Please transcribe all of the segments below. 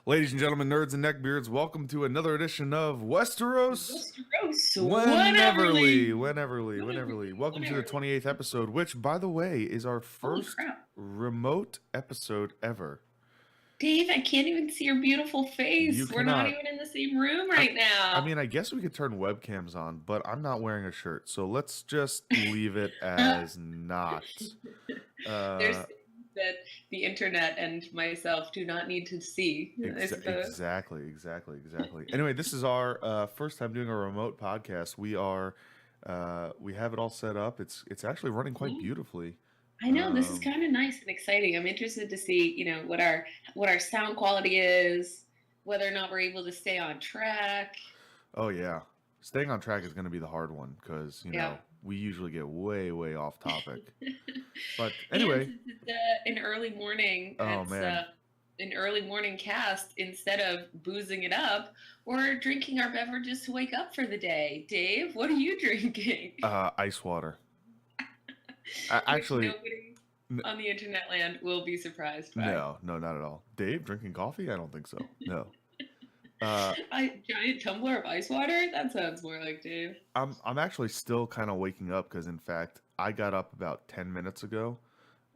Ladies and gentlemen, nerds and neckbeards, welcome to another edition of Westeros. Wheneverly. Welcome to the 28th episode, which, by the way, is our first remote episode ever. Dave, I can't even see your beautiful face. We're not even in the same room right now. I mean, I guess we could turn webcams on, but I'm not wearing a shirt, so let's just leave it as not. There's things that the internet and myself do not need to see. Exactly. Anyway, this is our first time doing a remote podcast. We have it all set up. It's actually running quite beautifully. I know, this is kind of nice and exciting. I'm interested to see, what our sound quality is, whether or not we're able to stay on track. Oh yeah, staying on track is going to be the hard one because we usually get way off topic. But anyway, it's an early morning. Man. An early morning cast. Instead of boozing it up, we're drinking our beverages to wake up for the day. Dave, what are you drinking? Ice water. Actually, nobody on the internet land will be surprised by. No, not at all. Dave drinking coffee? I don't think so. No. Giant tumbler of ice water? That sounds more like Dave. I'm actually still kind of waking up because, in fact, I got up about 10 minutes ago.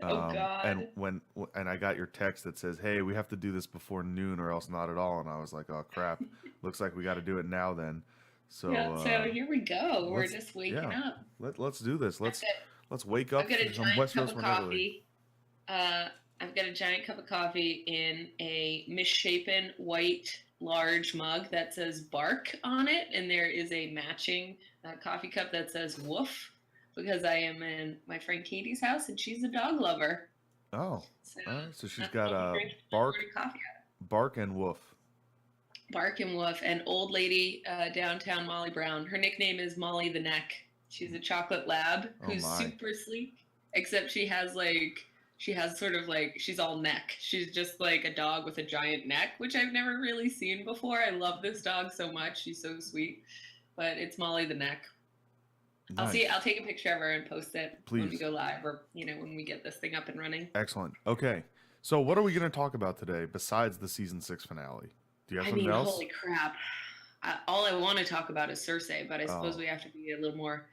Oh God! And I got your text that says, "Hey, we have to do this before noon, or else not at all." And I was like, "Oh crap! Looks like we got to do it now then." So here we go. We're just waking up. Let's do this. Let's wake up. I've got a giant cup of coffee. I've got a giant cup of coffee in a misshapen white large mug that says Bark on it, and there is a matching coffee cup that says Woof, because I am in my friend Katie's house and she's a dog lover. Oh, so she's got Bark and Woof. Bark and Woof, an old lady downtown Molly Brown. Her nickname is Molly the Neck. She's a chocolate lab who's super sleek, except she's all neck. She's just like a dog with a giant neck, which I've never really seen before. I love this dog so much. She's so sweet. But it's Molly the Neck. Nice. I'll take a picture of her and post it when we go live, or when we get this thing up and running. Excellent. Okay. So what are we going to talk about today besides the season 6 finale? Do you have something else? Holy crap. All I want to talk about is Cersei, but I suppose we have to be a little more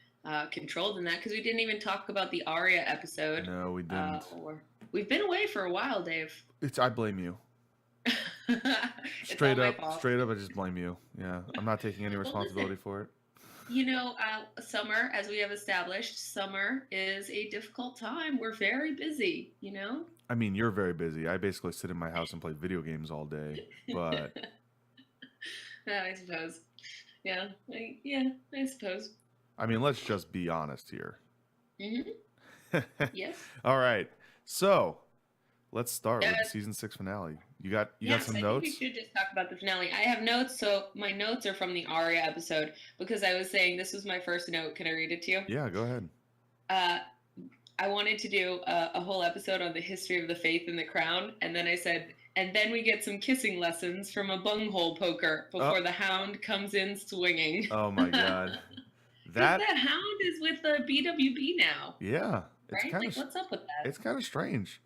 controlled in that, because we didn't even talk about the Arya episode. No, we didn't. We've been away for a while, Dave. I blame you. Straight up, I just blame you. Yeah, I'm not taking any responsibility for it. Summer, as we have established, summer is a difficult time. We're very busy, I mean, you're very busy. I basically sit in my house and play video games all day, but... I suppose. I suppose. I mean, let's just be honest here. Mm-hmm. Yes. All right. So, let's start with the season 6 finale. You got some notes? I think we should just talk about the finale. I have notes, so my notes are from the Arya episode, because I was saying this was my first note. Can I read it to you? Yeah, go ahead. I wanted to do a whole episode on the history of the faith and the crown, and then I said, and then we get some kissing lessons from a bunghole poker before the Hound comes in swinging. Oh my God. That Hound is with the BWB now. Yeah. Right? What's up with that? It's kind of strange.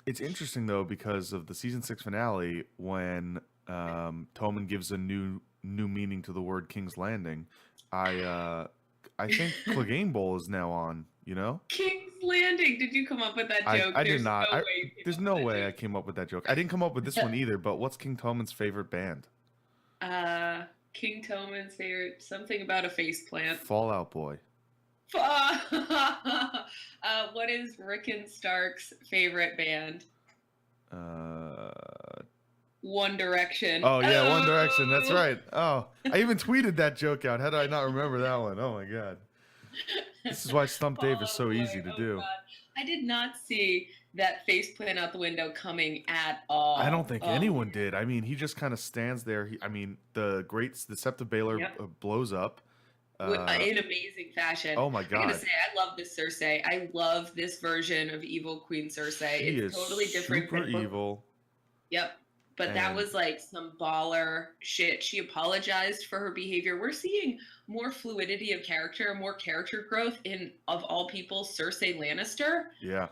It's interesting, though, because of the season 6 finale, when Tommen gives a new meaning to the word King's Landing. I think Clegane Bowl is now on, King's Landing. Did you come up with that joke? I did not. There's no way I came up with that joke. I didn't come up with this one either, but what's King Tommen's favorite band? King Tommen's favorite, something about a face plant. Fall Out Boy. What is Rickon Stark's favorite band? One Direction. Oh yeah, One Direction. That's right. Oh, I even tweeted that joke out. How did I not remember that one? Oh my God. This is why Stump Dave is so easy to do. God. I did not see that face plant out the window coming at all. I don't think anyone did. I mean, he just kind of stands there. The great Septa Baylor blows up. In amazing fashion. Oh my God. I'm gonna say, I love this Cersei. I love this version of evil Queen Cersei. It's totally different. Super evil. Yep. but that And was like some baller shit. She apologized for her behavior. We're seeing more fluidity of character, more character growth in, of all people, Cersei Lannister, yeah,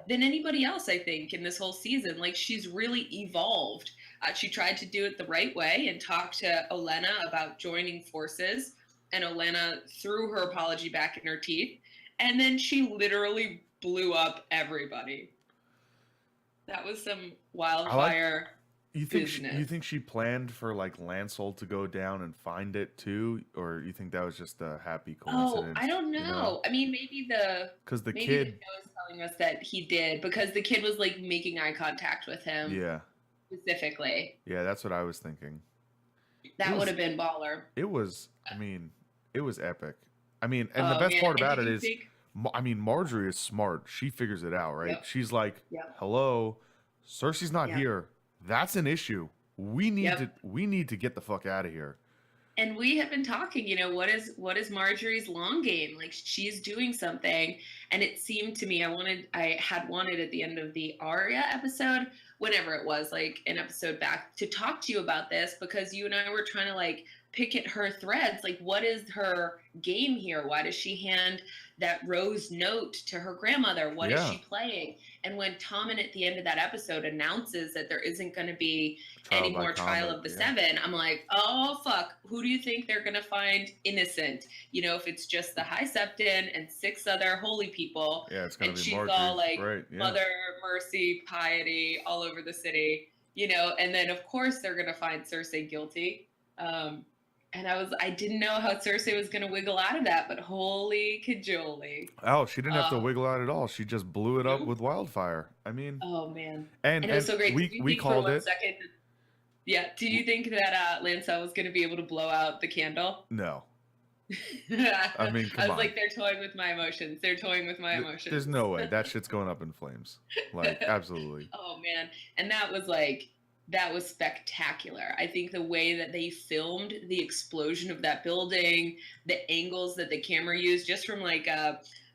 than anybody else, I think, in this whole season. Like, she's really evolved. She tried to do it the right way and talk to Olenna about joining forces, and Olenna threw her apology back in her teeth, and then she literally blew up everybody. That was some wildfire. You think she planned for like Lancel to go down and find it too, or you think that was just a happy coincidence? Oh, I don't know. You know? I mean, maybe Because the maybe kid, the show is telling us that he did, because the kid was like making eye contact with him yeah, specifically. yeah, that's what I was thinking. That would have been baller. It was, I mean, it was epic. I mean, and the Oh best man, part and about did it you is, think? I mean, Marjorie is smart. She figures it out, right? Yep. She's like, Yep. "Hello, Cersei's not Yep. here. That's an issue. We need Yep. to get the fuck out of here." And we have been talking, you know, what is Marjorie's long game? Like, she's doing something, and it seemed to me I had wanted at the end of the Arya episode, whenever it was, like an episode back, to talk to you about this, because you and I were trying to like pick at her threads. Like, what is her game here? Why does she hand that rose note to her grandmother? What is she playing? And when Tommen at the end of that episode announces that there isn't going to be any more Trial of the Seven, I'm like, oh fuck, who do you think they're going to find innocent? You know, if it's just the High Septon and 6 other holy people, Yeah, it's going to be she's Marjorie, all like, right? Yeah. mother, mercy, piety, all over the city, you know, and then of course they're going to find Cersei guilty. And I didn't know how Cersei was going to wiggle out of that, but holy cajoli. Oh, she didn't have to wiggle out at all. She just blew it up with wildfire. I mean, oh man, and it was so great. We called it. Yeah, do you think that Lancel was going to be able to blow out the candle? No. I mean, come I was on. like, they're toying with my emotions. They're toying with my emotions. There's no way that shit's going up in flames. Like, absolutely. Oh man, and that was spectacular. I think the way that they filmed the explosion of that building, the angles that the camera used, just from like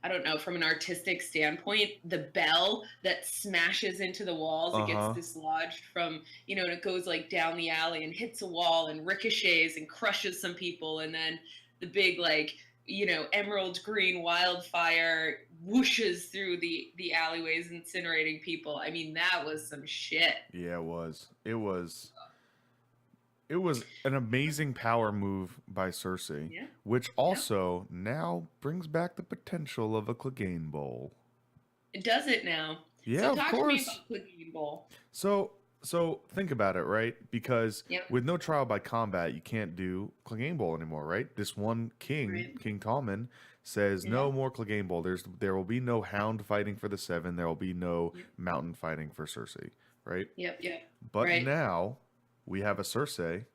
I don't know, from an artistic standpoint, the bell that smashes into the walls, it gets dislodged from, you know, and it goes like down the alley and hits a wall and ricochets and crushes some people, and then the big, like, you know, emerald green wildfire whooshes through the alleyways, incinerating people. I mean, that was some shit. Yeah, it was. It was an amazing power move by Cersei, which also now brings back the potential of a Clegane Bowl. It does it now. Yeah, so of talk course. To me about Clegane Bowl. So think about it, right? Because Yep. with no trial by combat, you can't do Clegane Bowl anymore, right? This one king, Right. King Tommen, says no more Clegane Bowl. There will be no Hound fighting for the Seven. There will be no Mountain fighting for Cersei, right? Yep. But now we have a Cersei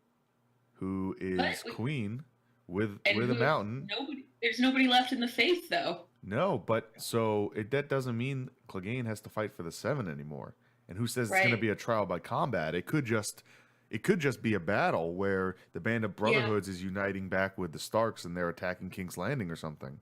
who is queen with a mountain. There's nobody left in the faith, though. No, but so that doesn't mean Clegane has to fight for the Seven anymore. And who says it's going to be a trial by combat? It could just be a battle where the Band of Brotherhoods is uniting back with the Starks and they're attacking King's Landing or something.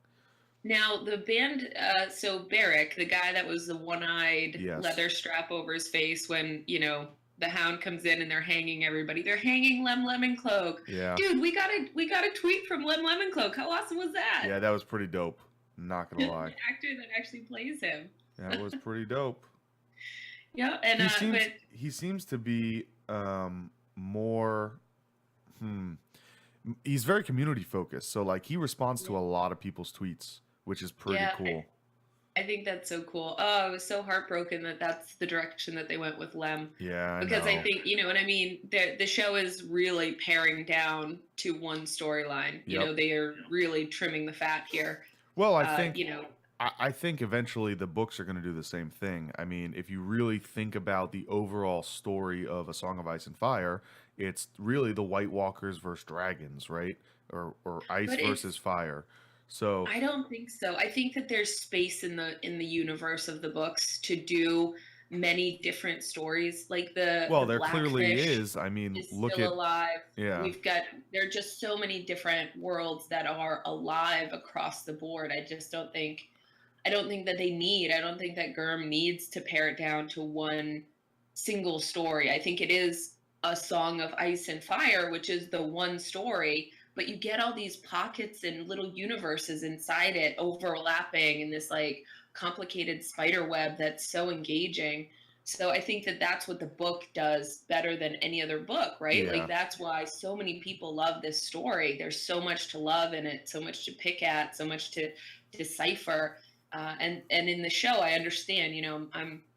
Now, the band, so Beric, the guy that was the one-eyed leather strap over his face when, you know, the Hound comes in and they're hanging everybody. They're hanging Lem Lemoncloak. Yeah. Dude, we got a tweet from Lem Lemoncloak. How awesome was that? Yeah, that was pretty dope. Not going to lie. The actor that actually plays him. That was pretty dope. Yeah, and he seems to be more he's very community focused, so like he responds to a lot of people's tweets, which is pretty cool. I think that's so cool. Oh, I was so heartbroken that that's the direction that they went with Lem. Yeah, because I think, you know what I mean, the show is really paring down to one storyline. You know, they are really trimming the fat here. Well, I think you know, I think eventually the books are going to do the same thing. I mean, if you really think about the overall story of A Song of Ice and Fire, it's really the White Walkers versus dragons, right? Or ice versus fire. So I don't think so. I think that there's space in the universe of the books to do many different stories. Like there clearly is. I mean, look still at alive. Yeah. There are just so many different worlds that are alive across the board. I don't think that they need. I don't think that Gurm needs to pare it down to one single story. I think it is a Song of Ice and Fire, which is the one story, but you get all these pockets and little universes inside it overlapping in this like complicated spider web that's so engaging. So I think that that's what the book does better than any other book, right? Yeah. Like that's why so many people love this story. There's so much to love in it, so much to pick at, so much to decipher. And in the show, I understand.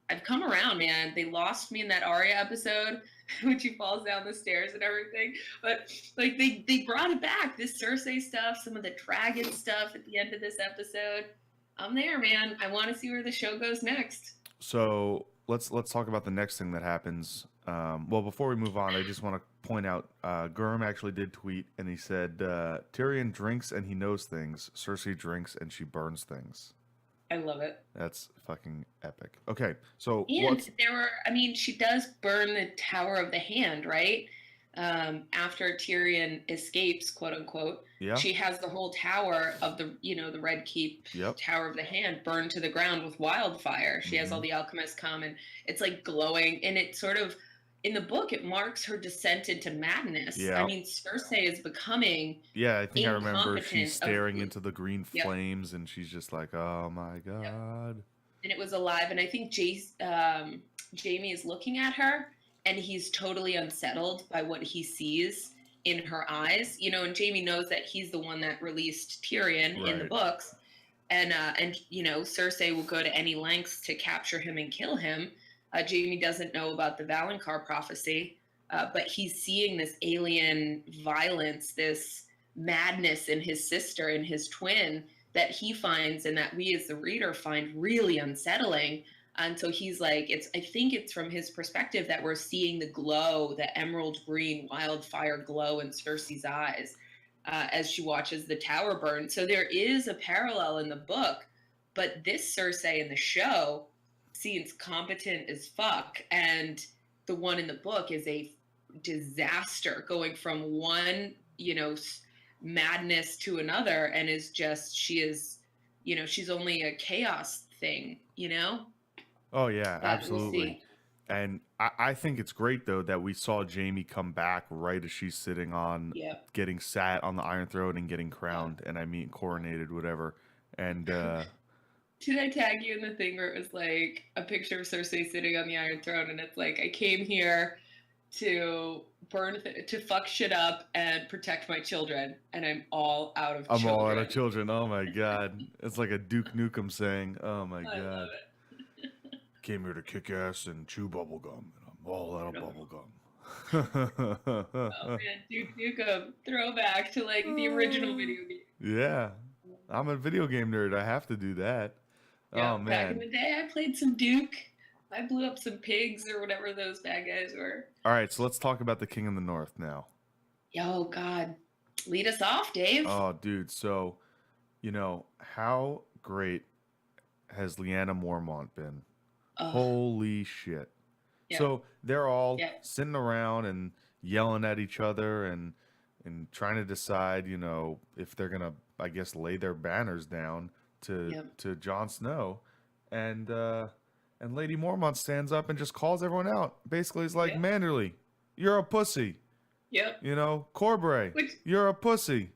I've come around, man. They lost me in that Arya episode when she falls down the stairs and everything. But like they brought it back. This Cersei stuff, some of the dragon stuff at the end of this episode. I'm there, man. I want to see where the show goes next. So let's talk about the next thing that happens. Well, before we move on, I just want to point out Gurm actually did tweet, and he said Tyrion drinks and he knows things. Cersei drinks and she burns things. I love it. That's fucking epic. Okay, so and she does burn the Tower of the Hand, right? After Tyrion escapes, quote unquote, she has the whole tower of the Red Keep Tower of the Hand burned to the ground with wildfire. She has all the alchemists come, and it's like glowing, and it sort of, in the book, it marks her descent into madness. Yeah. I mean, Cersei is becoming I think I remember she's staring into the green flames, and she's just like, oh my God. Yep. And it was alive, and I think Jaime is looking at her, and he's totally unsettled by what he sees in her eyes, and Jaime knows that he's the one that released Tyrion in the books. And Cersei will go to any lengths to capture him and kill him. Jaime doesn't know about the Valonqar prophecy, but he's seeing this alien violence, this madness in his sister and his twin that he finds and that we as the reader find really unsettling. And so he's like, I think it's from his perspective that we're seeing the glow, the emerald green wildfire glow in Cersei's eyes as she watches the tower burn. So there is a parallel in the book, but this Cersei in the show seems competent as fuck. And the one in the book is a disaster, going from one, madness to another, and she's only a chaos thing, Oh yeah, absolutely. And I think it's great though that we saw Jaime come back right as she's sitting on getting sat on the Iron Throne and getting crowned, and coronated, whatever. And did I tag you in the thing where it was like a picture of Cersei sitting on the Iron Throne, and it's like, I came here to to fuck shit up and protect my children, and I'm all out of children. I'm all out of children. Oh my God. It's like a Duke Nukem saying, oh my God. I love it. Came here to kick ass and chew bubblegum, and I'm all out of bubblegum. Oh man, Duke Nukem, throwback to like the original video game. Yeah. I'm a video game nerd. I have to do that. Yeah, oh man. Back in the day I played some Duke. I blew up some pigs or whatever those bad guys were. All right, so let's talk about the King in the North now. Yo, God. Lead us off, Dave. Oh, dude. So, how great has Lyanna Mormont been? Holy shit. Yeah. So they're all sitting around and yelling at each other and trying to decide, if they're going to, I guess, lay their banners down to Jon Snow. And Lady Mormont stands up and just calls everyone out. Basically, it's like, Manderly, you're a pussy. Yep. Corbray, you're a pussy.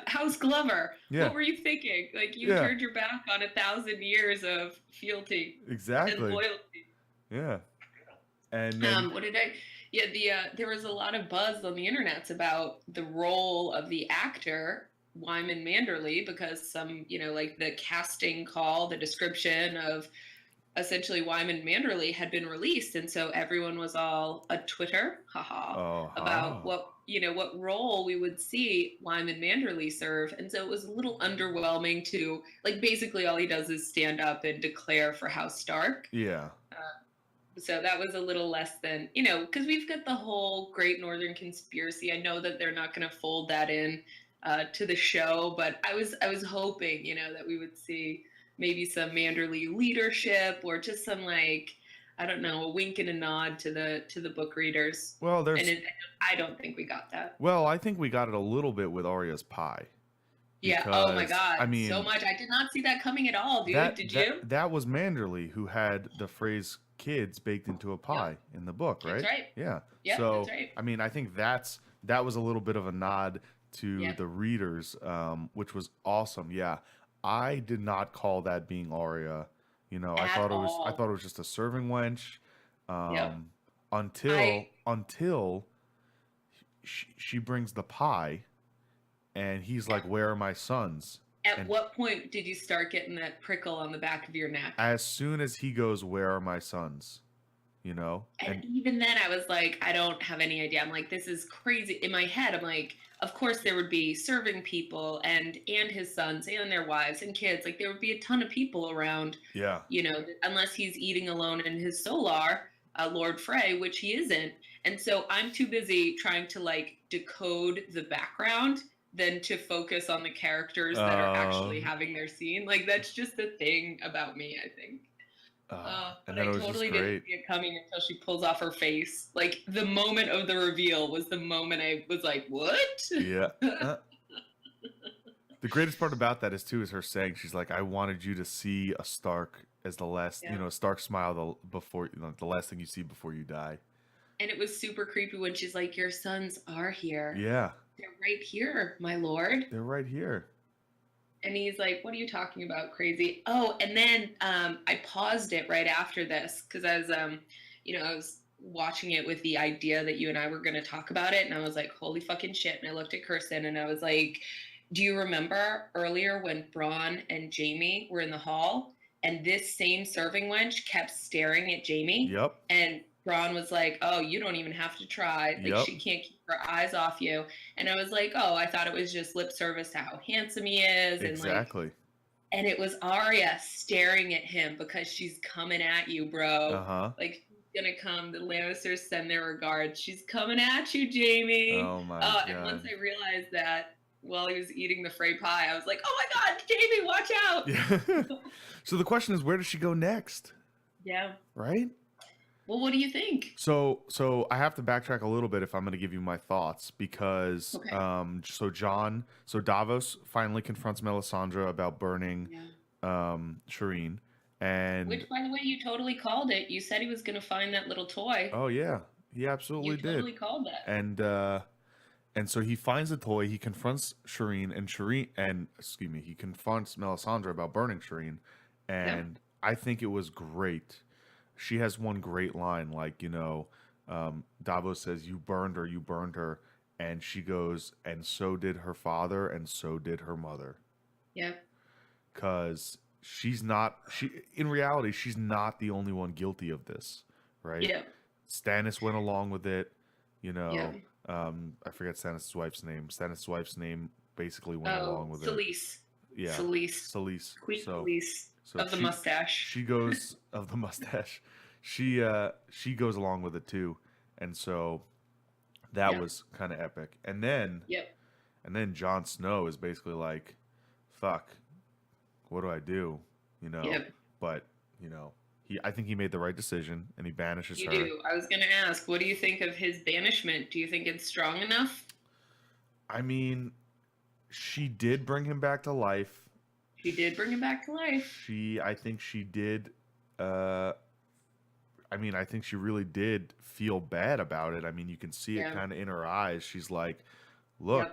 House Glover, what were you thinking? Like, you turned your back on 1,000 years of fealty. Exactly. And loyalty. Yeah. And there was a lot of buzz on the internet about the role of the actor Wyman Manderly, because some, like the casting call, the description of essentially Wyman Manderly had been released, and so everyone was all a Twitter about what role we would see Wyman Manderly serve. And so it was a little underwhelming to, like, basically all he does is stand up and declare for House Stark. Yeah. So that was a little less than, because we've got the whole Great Northern Conspiracy. I know that they're not going to fold that in to the show, but I was hoping, that we would see maybe some Manderly leadership, or just some, like, I don't know, a wink and a nod to the book readers. Well, I don't think we got that. Well, I think we got it a little bit with Arya's pie. Yeah. Oh my God. So much. I did not see that coming at all, dude. Did you? That was Manderly who had the phrase kids baked into a pie in the book, right? That's right. Yeah. Yeah, So that's right. I mean, I think that was a little bit of a nod to the readers, which was awesome. Yeah, I did not call that being Arya. You know, At I all. thought it was just a serving wench, Yep. until she brings the pie, and he's like, "Where are my sons?" At And what point did you start getting that prickle on the back of your neck? as soon as he goes, "Where are my sons?" You know, And even then, I was like, I don't have any idea. I'm like, this is crazy. In my head, I'm like, of course there would be serving people and his sons and their wives and kids. Like there would be a ton of people around. yeah, You know, unless he's eating alone in his solar, Lord Frey, which he isn't. And so I'm too busy trying to like decode the background than to focus on the characters that are actually having their scene. Like that's just the thing about me, I think. and But then I it was just totally didn't great. see it coming until she pulls off her face. Like the moment of the reveal was the moment I was like, "What?" Yeah. The greatest part about that is her saying, she's like, "I wanted you to see a Stark as the last, Yeah. a Stark smile before, the last thing you see before you die." And it was super creepy when she's like, "Your sons are here. Yeah, They're right here, my lord." they're right here. And he's like, "What are you talking about, crazy?" Oh, and then I paused it right after this because I was, I was watching it with the idea that you and I were going to talk about it, and I was like, "Holy fucking shit!" And I looked at Kirsten, and I was like, "Do you remember earlier when Bronn and Jamie were in the hall, and this same serving wench kept staring at Jamie, Yep. and Bronn was like, 'Oh, you don't even have to try. Like Yep. she can't keep her eyes off you.'" And I was like, "Oh, I thought it was just lip service to how handsome he is." Exactly. And it was Arya staring at him because she's coming at you, bro. Uh-huh. Like she's gonna come. The Lannisters send their regards. She's coming at you, Jamie. Oh my god. And once I realized that while he was eating the Frey pie, I was like, "Oh my god, Jamie, watch out!" Yeah. So the question is, where does she go next? Yeah. Right? Well, what do you think? So I have to backtrack a little bit if I'm going to give you my thoughts because so Davos finally confronts Melisandre about burning Shireen, and which, by the way, you totally called it. You said he was going to find that little toy. Oh yeah, he absolutely did. You totally called that. And so he finds the toy. He confronts Shireen, he confronts Melisandre about burning Shireen, and I think it was great. She has one great line, like, Davos says, you burned her, and she goes, and so did her father, and so did her mother. Yeah. Because in reality, she's not the only one guilty of this, right? Yeah. Stannis went along with it, I forget Stannis' wife's name. Stannis' wife's name basally went along with Selyse. it. Yeah. Selyse. Queen Selyse. Of the mustache. She goes of the mustache. She goes along with it too, and so that was kind of epic. And then Jon Snow is basically like, "Fuck, what do I do?" But I think he made the right decision, and he banishes her. You do. I was gonna ask, what do you think of his banishment? Do you think it's strong enough? I mean, she did bring him back to life. She did bring him back to life. I think she did. I think she really did feel bad about it. I mean, you can see it kind of in her eyes. She's like, "Look,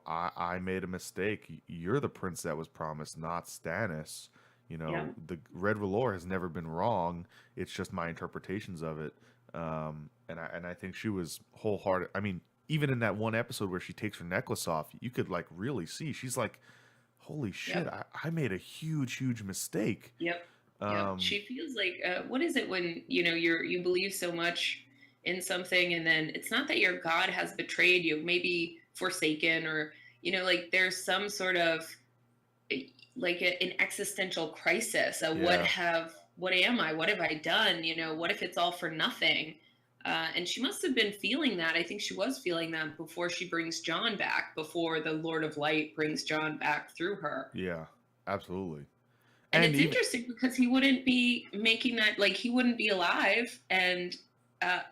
I made a mistake. You're the prince that was promised, not Stannis. The Red R'hllor has never been wrong. It's just my interpretations of it." And I think she was wholehearted. I mean, even in that one episode where she takes her necklace off, you could like really see she's like, "Holy shit! I made a huge mistake." Yep. She feels like what is it when you believe so much in something, and then it's not that your God has betrayed you, maybe forsaken, or like there's some sort of like an existential crisis of what am I? What have I done? What if it's all for nothing? And she must have been feeling that. I think she was feeling that before she brings Jon back, before the Lord of Light brings Jon back through her. Yeah, absolutely. And it's interesting because he wouldn't be making that, like he wouldn't be alive, and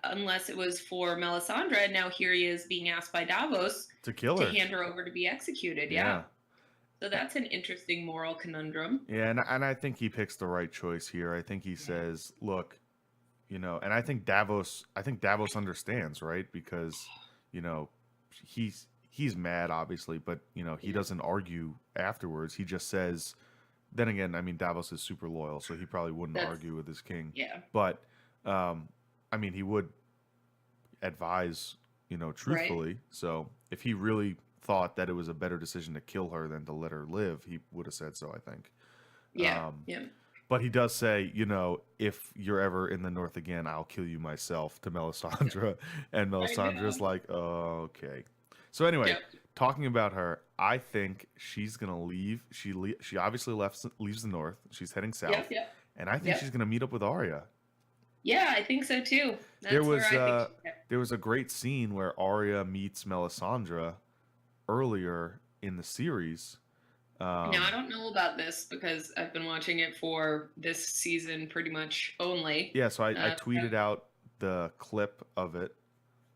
unless it was for Melisandre. And now here he is being asked by Davos to kill her, to hand her over to be executed. Yeah. So that's an interesting moral conundrum. Yeah, and I think he picks the right choice here. I think he says, "Look, you know, and I think Davos understands, right? Because, you know, he's mad obviously, but you know, he Yeah. doesn't argue afterwards. He just says, then again, I mean, Davos is super loyal, so he probably wouldn't That's argue with his king. yeah. But I mean, he would advise, you know, Right. truthfully. So if he really thought that it was a better decision to kill her than to let her live, he would have said so, I think. Yeah. Um, Yeah. but he does say, you know, if you're ever in the North again, I'll kill you myself to Yeah. Melisandre. And I Melisandre's know. like, oh, okay. So anyway, Yep. talking about her, I think she's gonna leave. She obviously leaves the North. She's heading Yep. south, Yep. and I think she's Yep. gonna meet up with Arya. Yeah, I think so too. There That's where was I think uh, she's at. there was a great scene where Arya meets Melisandre earlier in the series. Now, I Um, don't know about this because I've been watching it for this season pretty much only. yeah, so I So, tweeted out the clip of it,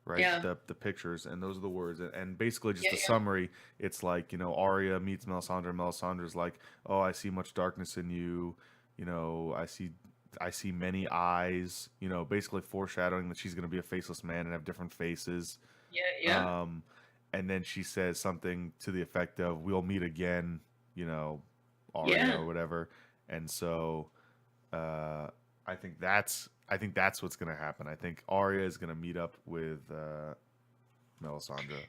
right? yeah. The pictures, and those are the words, and basically just Yeah. a Yeah. summary. It's like, you know, Arya meets Melisandre, and Melisandre's like, "Oh, I see much darkness in you. You know, I see many eyes." You know, basically foreshadowing that she's going to be a faceless man and have different faces. Yeah. Yeah. Um, and then she says something to the effect of, "We'll meet again." You know, Arya Yeah. or whatever. And so uh, I think that's what's gonna happen. I think Arya is gonna meet up with Melisandre.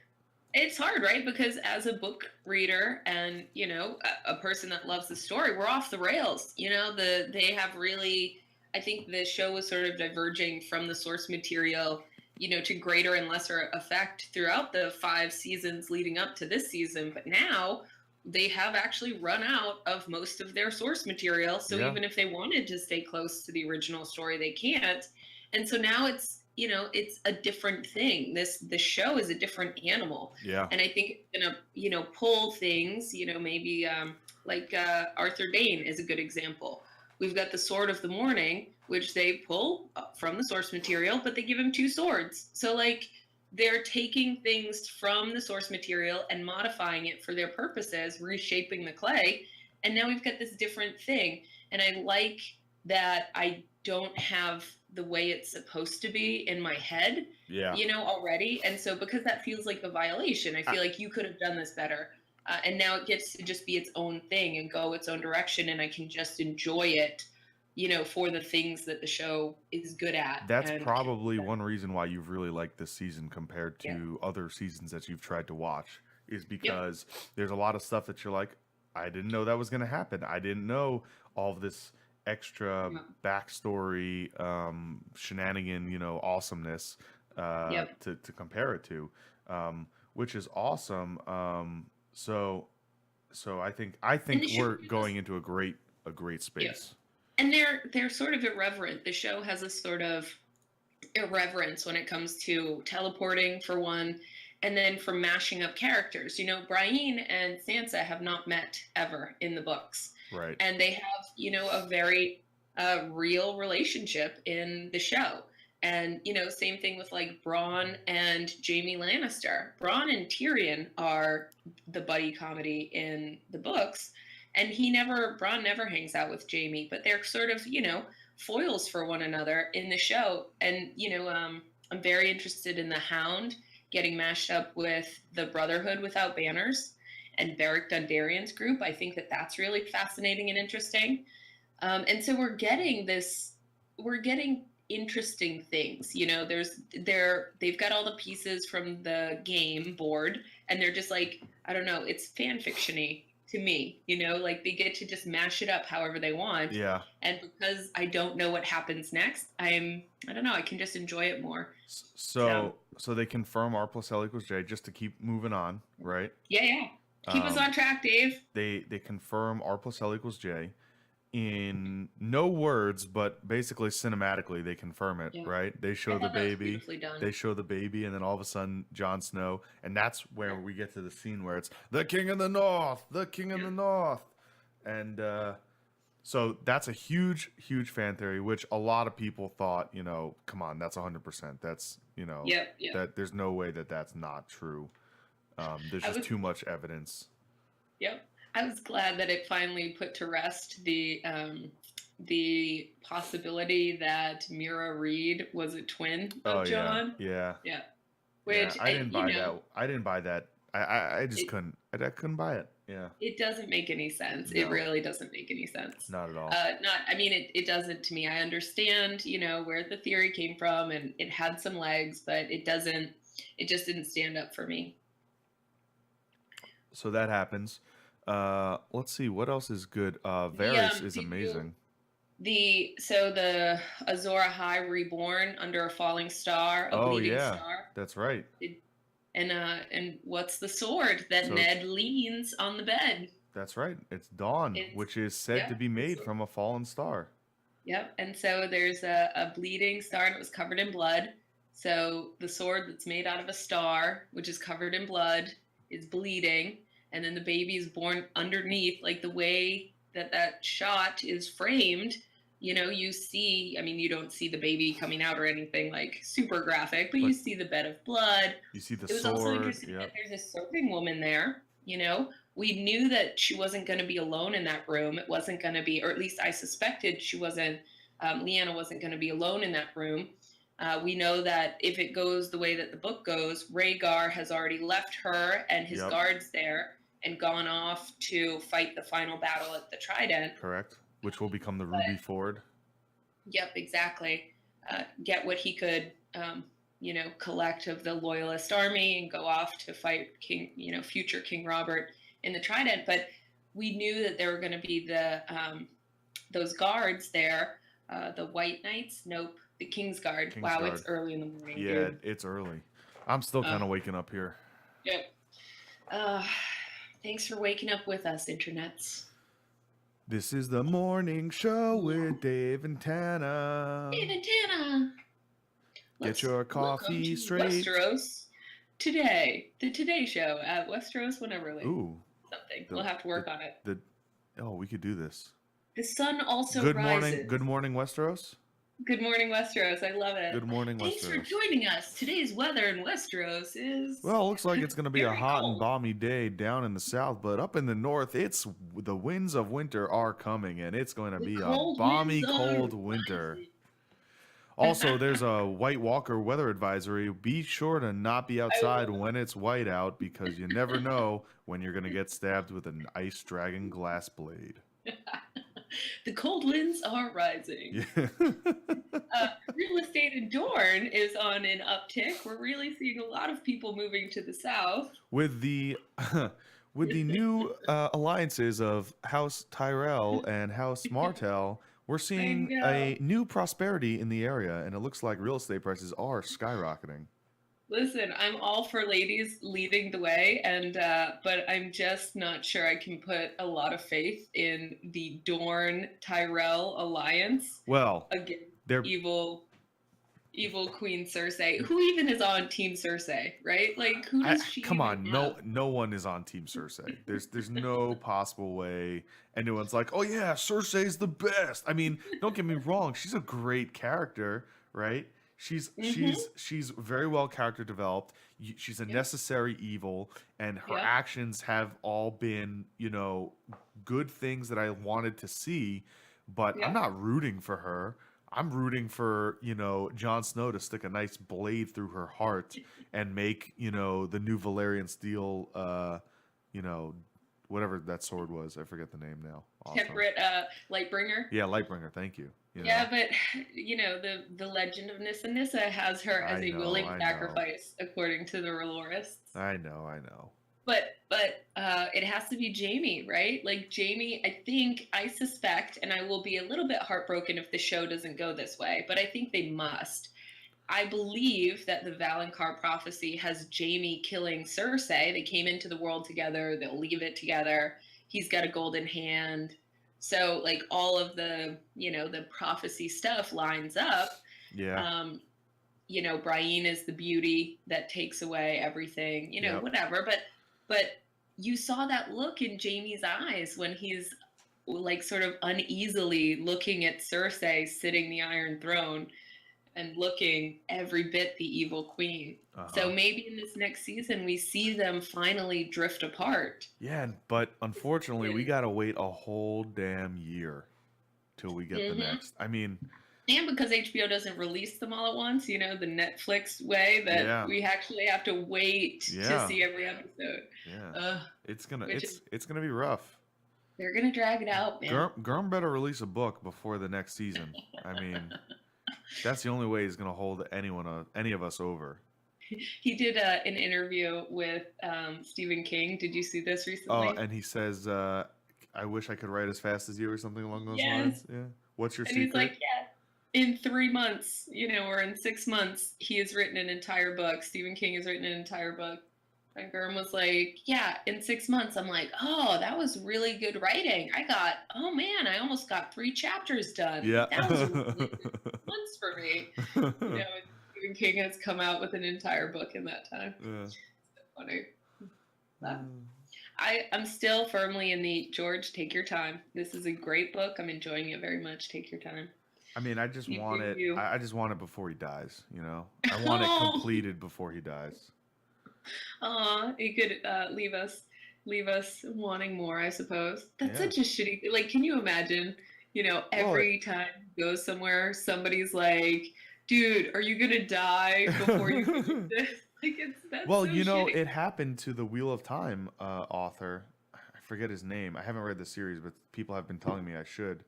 It's hard, right? Because as a book reader and, you know, a person that loves the story, we're off the rails. You know, they have really I think the show was sort of diverging from the source material, you know, to greater and lesser effect throughout the 5 seasons leading up to this season. But now they have actually run out of most of their source material. So Yeah, even if they wanted to stay close to the original story, they can't. And so now it's, you know, it's a different thing. The show is a different animal. yeah, And I think it's gonna, you know, pull things, you know, maybe like Arthur Dane is a good example. We've got the Sword of the Morning, which they pull from the source material, but they give him 2 swords. So like they're taking things from the source material and modifying it for their purposes, reshaping the clay, and now we've got this different thing. And I like that I don't have the way it's supposed to be in my head, yeah. you know, already. And so because that feels like a violation, I I, feel like you could have done this better. And now it gets to just be its own thing and go its own direction, and I can just enjoy it, you know, for the things that the show is good at. that's And probably one reason why you've really liked this season compared yeah, to other seasons that you've tried to watch, is yep, because there's a lot of stuff that you're like, I didn't know that was gonna happen. I didn't know all of this extra yep, backstory, shenanigan, you know, awesomeness yep. to compare it to, which is awesome. So I And the think show we're gives us going into a great yeah. space. And they're sort of irreverent. The show has a sort of irreverence when it comes to teleporting for one, and then for mashing up characters. You know, Brienne and Sansa have not met ever in the books, Right. and they have, you know, a very real relationship in the show. And you know, same thing with like Bronn and Jaime Lannister. Bronn and Tyrion are the buddy comedy in the books, and Bronn never hangs out with Jaime, but they're sort of, you know, foils for one another in the show. And you know, I'm very interested in the Hound getting mashed up with the Brotherhood without banners and Beric Dondarrion's group. I think that that's really fascinating and interesting. And so we're getting interesting things. You know, they've got all the pieces from the game board, and they're just like, I don't know, it's fan fictiony to me. You know, like they get to just mash it up however they want. Yeah. And because I don't know what happens next, I don't know, I can just enjoy it more. So So they confirm R plus L equals J just to keep moving on, right? yeah, yeah. Keep us Um, on track, Dave. they confirm R plus L equals J in no words, but basically cinematically they confirm it, Yeah. right? They I show the thought that was baby, beautifully done. they show the baby, and then all of a sudden Jon Snow, and that's where we get to the scene where it's the King of the North, the King of the North, and so that's a huge, huge fan theory, which a lot of people thought, you know, come on, that's 100%. That's, you know, Yep, yep. that there's no way that that's not true. There's I just was too much evidence. Yep. I was glad that it finally put to rest the possibility that Mira Reed was a twin of John. Yeah. Yeah. Yeah, Which, I didn't buy you know, that. I didn't buy that. I just it, couldn't. I couldn't buy it. Yeah. it doesn't make any sense. It No, really doesn't make any sense. not at all. I mean, it doesn't to me. I understand, you know, where the theory came from and it had some legs, but it just didn't stand up for me. So that happens. Let's see what else is good. Varys is amazing. The Azor Ahai reborn under a falling star, a bleeding star. That's right. And what's the sword that Ned leans on the bed? That's right. It's Dawn, which is said to be made from a fallen star. Yep. And so there's a bleeding star, and it was covered in blood. So the sword that's made out of a star, which is covered in blood, is bleeding, and then the baby is born underneath, like the way that shot is framed. You know, you see, I mean, you don't see the baby coming out or anything like super graphic, but you see the bed of blood. You see the sword. It was sword, also interesting that there's a serving woman there. You know, we knew that she wasn't going to be alone in that room. It wasn't going to be, or at least I suspected she wasn't, Lyanna wasn't going to be alone in that room. We know that if it goes the way that the book goes, Rhaegar has already left her and his guards there and gone off to fight the final battle at the Trident. Correct. Which will become the Ruby Ford. Yep, exactly. Get what he could, you know, collect of the Loyalist army and go off to fight future King Robert in the Trident. But we knew that there were going to be those guards there, the White Knights. Nope, the King's Guard. It's early in the morning. Yeah, dude. It's early. I'm still kind of waking up here. Yep. Thanks for waking up with us, internets. This is the morning show with Dave and Tana. Dave and Tana. Get your coffee straight. Westeros today. The Today Show at Westeros whenever. Ooh. Something. We'll have to work on it. We could do this. The sun also rises. Good morning, Westeros. Good morning, Westeros. I love it. Good morning, Westeros. Thanks for joining us. Today's weather in Westeros is... Well, it looks like it's going to be a hot and balmy day down in the south, but up in the north, the winds of winter are coming, and it's going to be a balmy, cold winter. Also, there's a White Walker weather advisory. Be sure to not be outside when it's white out, because you never know when you're going to get stabbed with an ice dragon glass blade. The cold winds are rising. Yeah. Real estate in Dorne is on an uptick. We're really seeing a lot of people moving to the south. With the new alliances of House Tyrell and House Martell, we're seeing a new prosperity in the area, and it looks like real estate prices are skyrocketing. Listen, I'm all for ladies leading the way, but I'm just not sure I can put a lot of faith in the Dorne Tyrell alliance. Well, against evil Queen Cersei. Who even is on Team Cersei, right? Like, who does she? Come on, no one is on Team Cersei. There's no possible way anyone's like, oh yeah, Cersei's the best. I mean, don't get me wrong, she's a great character, right? She's very well character developed. She's a necessary evil, and her actions have all been, you know, good things that I wanted to see. But I'm not rooting for her. I'm rooting for, you know, Jon Snow to stick a nice blade through her heart and make, you know, the new Valyrian steel, you know, whatever that sword was. I forget the name now. Awesome. Temperate Lightbringer. Yeah, Lightbringer. Thank you. You know. Yeah, but you know, the legend of Nissa Nissa has her as a willing sacrifice, according to the R'hllorists. I know. But it has to be Jaime, right? Like Jaime, I suspect, and I will be a little bit heartbroken if the show doesn't go this way, but I think they must. I believe that the Valonqar prophecy has Jaime killing Cersei. They came into the world together. They'll leave it together. He's got a golden hand. So, like, all of the, you know, the prophecy stuff lines up. Yeah. You know, Brienne is the beauty that takes away everything, you know, whatever. But you saw that look in Jaime's eyes when he's, like, sort of uneasily looking at Cersei sitting the Iron Throne and looking every bit the evil queen. So maybe in this next season we see them finally drift apart. Yeah, but unfortunately we gotta wait a whole damn year. till we get the next. I mean, and because HBO doesn't release them all at once, you know, the Netflix way that we actually have to wait to see every episode. Yeah, it's gonna be rough. They're gonna drag it out, man. Gurm better release a book before the next season. I mean, that's the only way he's gonna hold any of us over. He did an interview with Stephen King. Did you see this recently? Oh, and he says, "I wish I could write as fast as you," or something along those lines. Yeah. What's your secret? He's like, in 3 months, you know, or in 6 months, he has written an entire book. Stephen King has written an entire book. And Gurm was like, yeah, in 6 months. I'm like, oh, that was really good writing. I almost got 3 chapters done. Yeah. That was really good months for me. You know, Stephen King has come out with an entire book in that time. Yeah. It's so funny. But I'm still firmly in the George, take your time. This is a great book. I'm enjoying it very much. Take your time. I mean, I just want it. I just want it before he dies. You know, I want it completed before he dies. He could leave us wanting more, I suppose. That's such a shitty. Like, can you imagine? You know, every time you go somewhere, somebody's like, "Dude, are you gonna die before you do this?" Like, that's so you know, shitty. it happened to the Wheel of Time author. I forget his name. I haven't read the series, but people have been telling me I should.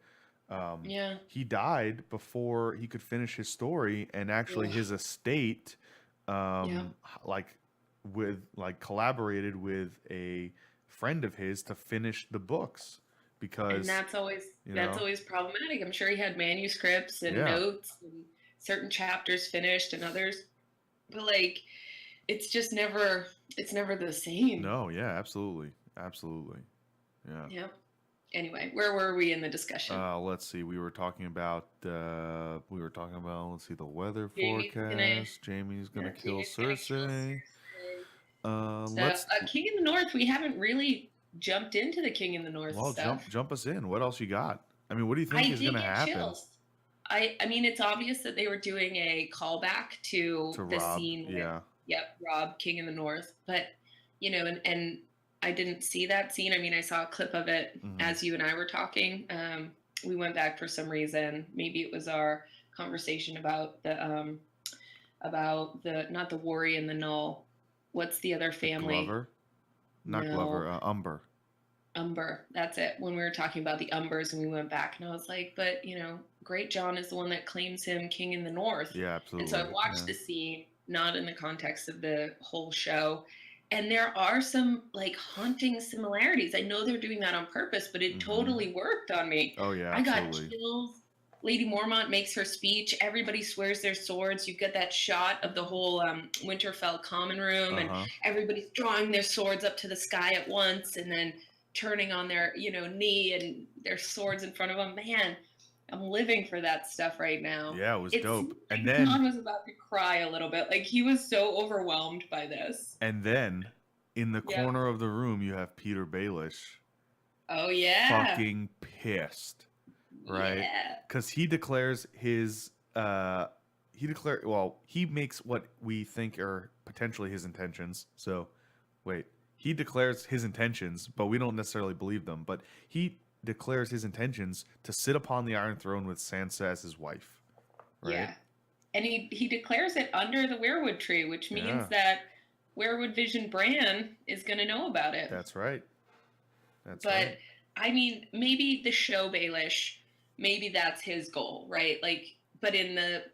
He died before he could finish his story, and actually his estate, collaborated with a friend of his to finish the books, because and that's always problematic. I'm sure he had manuscripts and notes and certain chapters finished and others, but like, it's just never the same. No, yeah, absolutely, yeah. Anyway, where were we in the discussion? Let's see. We were talking about. Let's see, the weather forecast. Jamie's gonna kill Cersei. King in the North. We haven't really jumped into the King in the North stuff. Jump us in. What else you got? I mean, what do you think is gonna happen? Chills. I mean, it's obvious that they were doing a callback to the Robb, scene. Robb, King in the North. But you know, and I didn't see that scene. I mean, I saw a clip of it as you and I were talking. We went back for some reason. Maybe it was our conversation about the not the Worry and the Null. What's the other family? Glover? Not Glover. Umber. Umber. That's it. When we were talking about the Umbers, and we went back, and I was like, but you know, Great John is the one that claims him King in the North. Yeah, absolutely. And so I watched the scene, not in the context of the whole show. And there are some like haunting similarities. I know they're doing that on purpose, but it totally worked on me. Oh yeah, I got chills. Lady Mormont makes her speech. Everybody swears their swords. You get that shot of the whole Winterfell common room, and everybody's drawing their swords up to the sky at once, and then turning on their knee and their swords in front of them. Man, I'm living for that stuff right now. Yeah, it was dope. And then John was about to cry a little bit. Like, he was so overwhelmed by this. And then in the corner of the room, you have Peter Baelish. Oh yeah. Fucking pissed, right? Because he declares his he makes what we think are potentially his intentions. So, he declares his intentions, but we don't necessarily believe them. But he declares his intentions to sit upon the Iron Throne with Sansa as his wife. Right? Yeah. And he declares it under the weirwood tree, which means that Weirwood Vision Bran is going to know about it. That's right. But I mean, maybe the show Baelish, maybe that's his goal, right? Like, but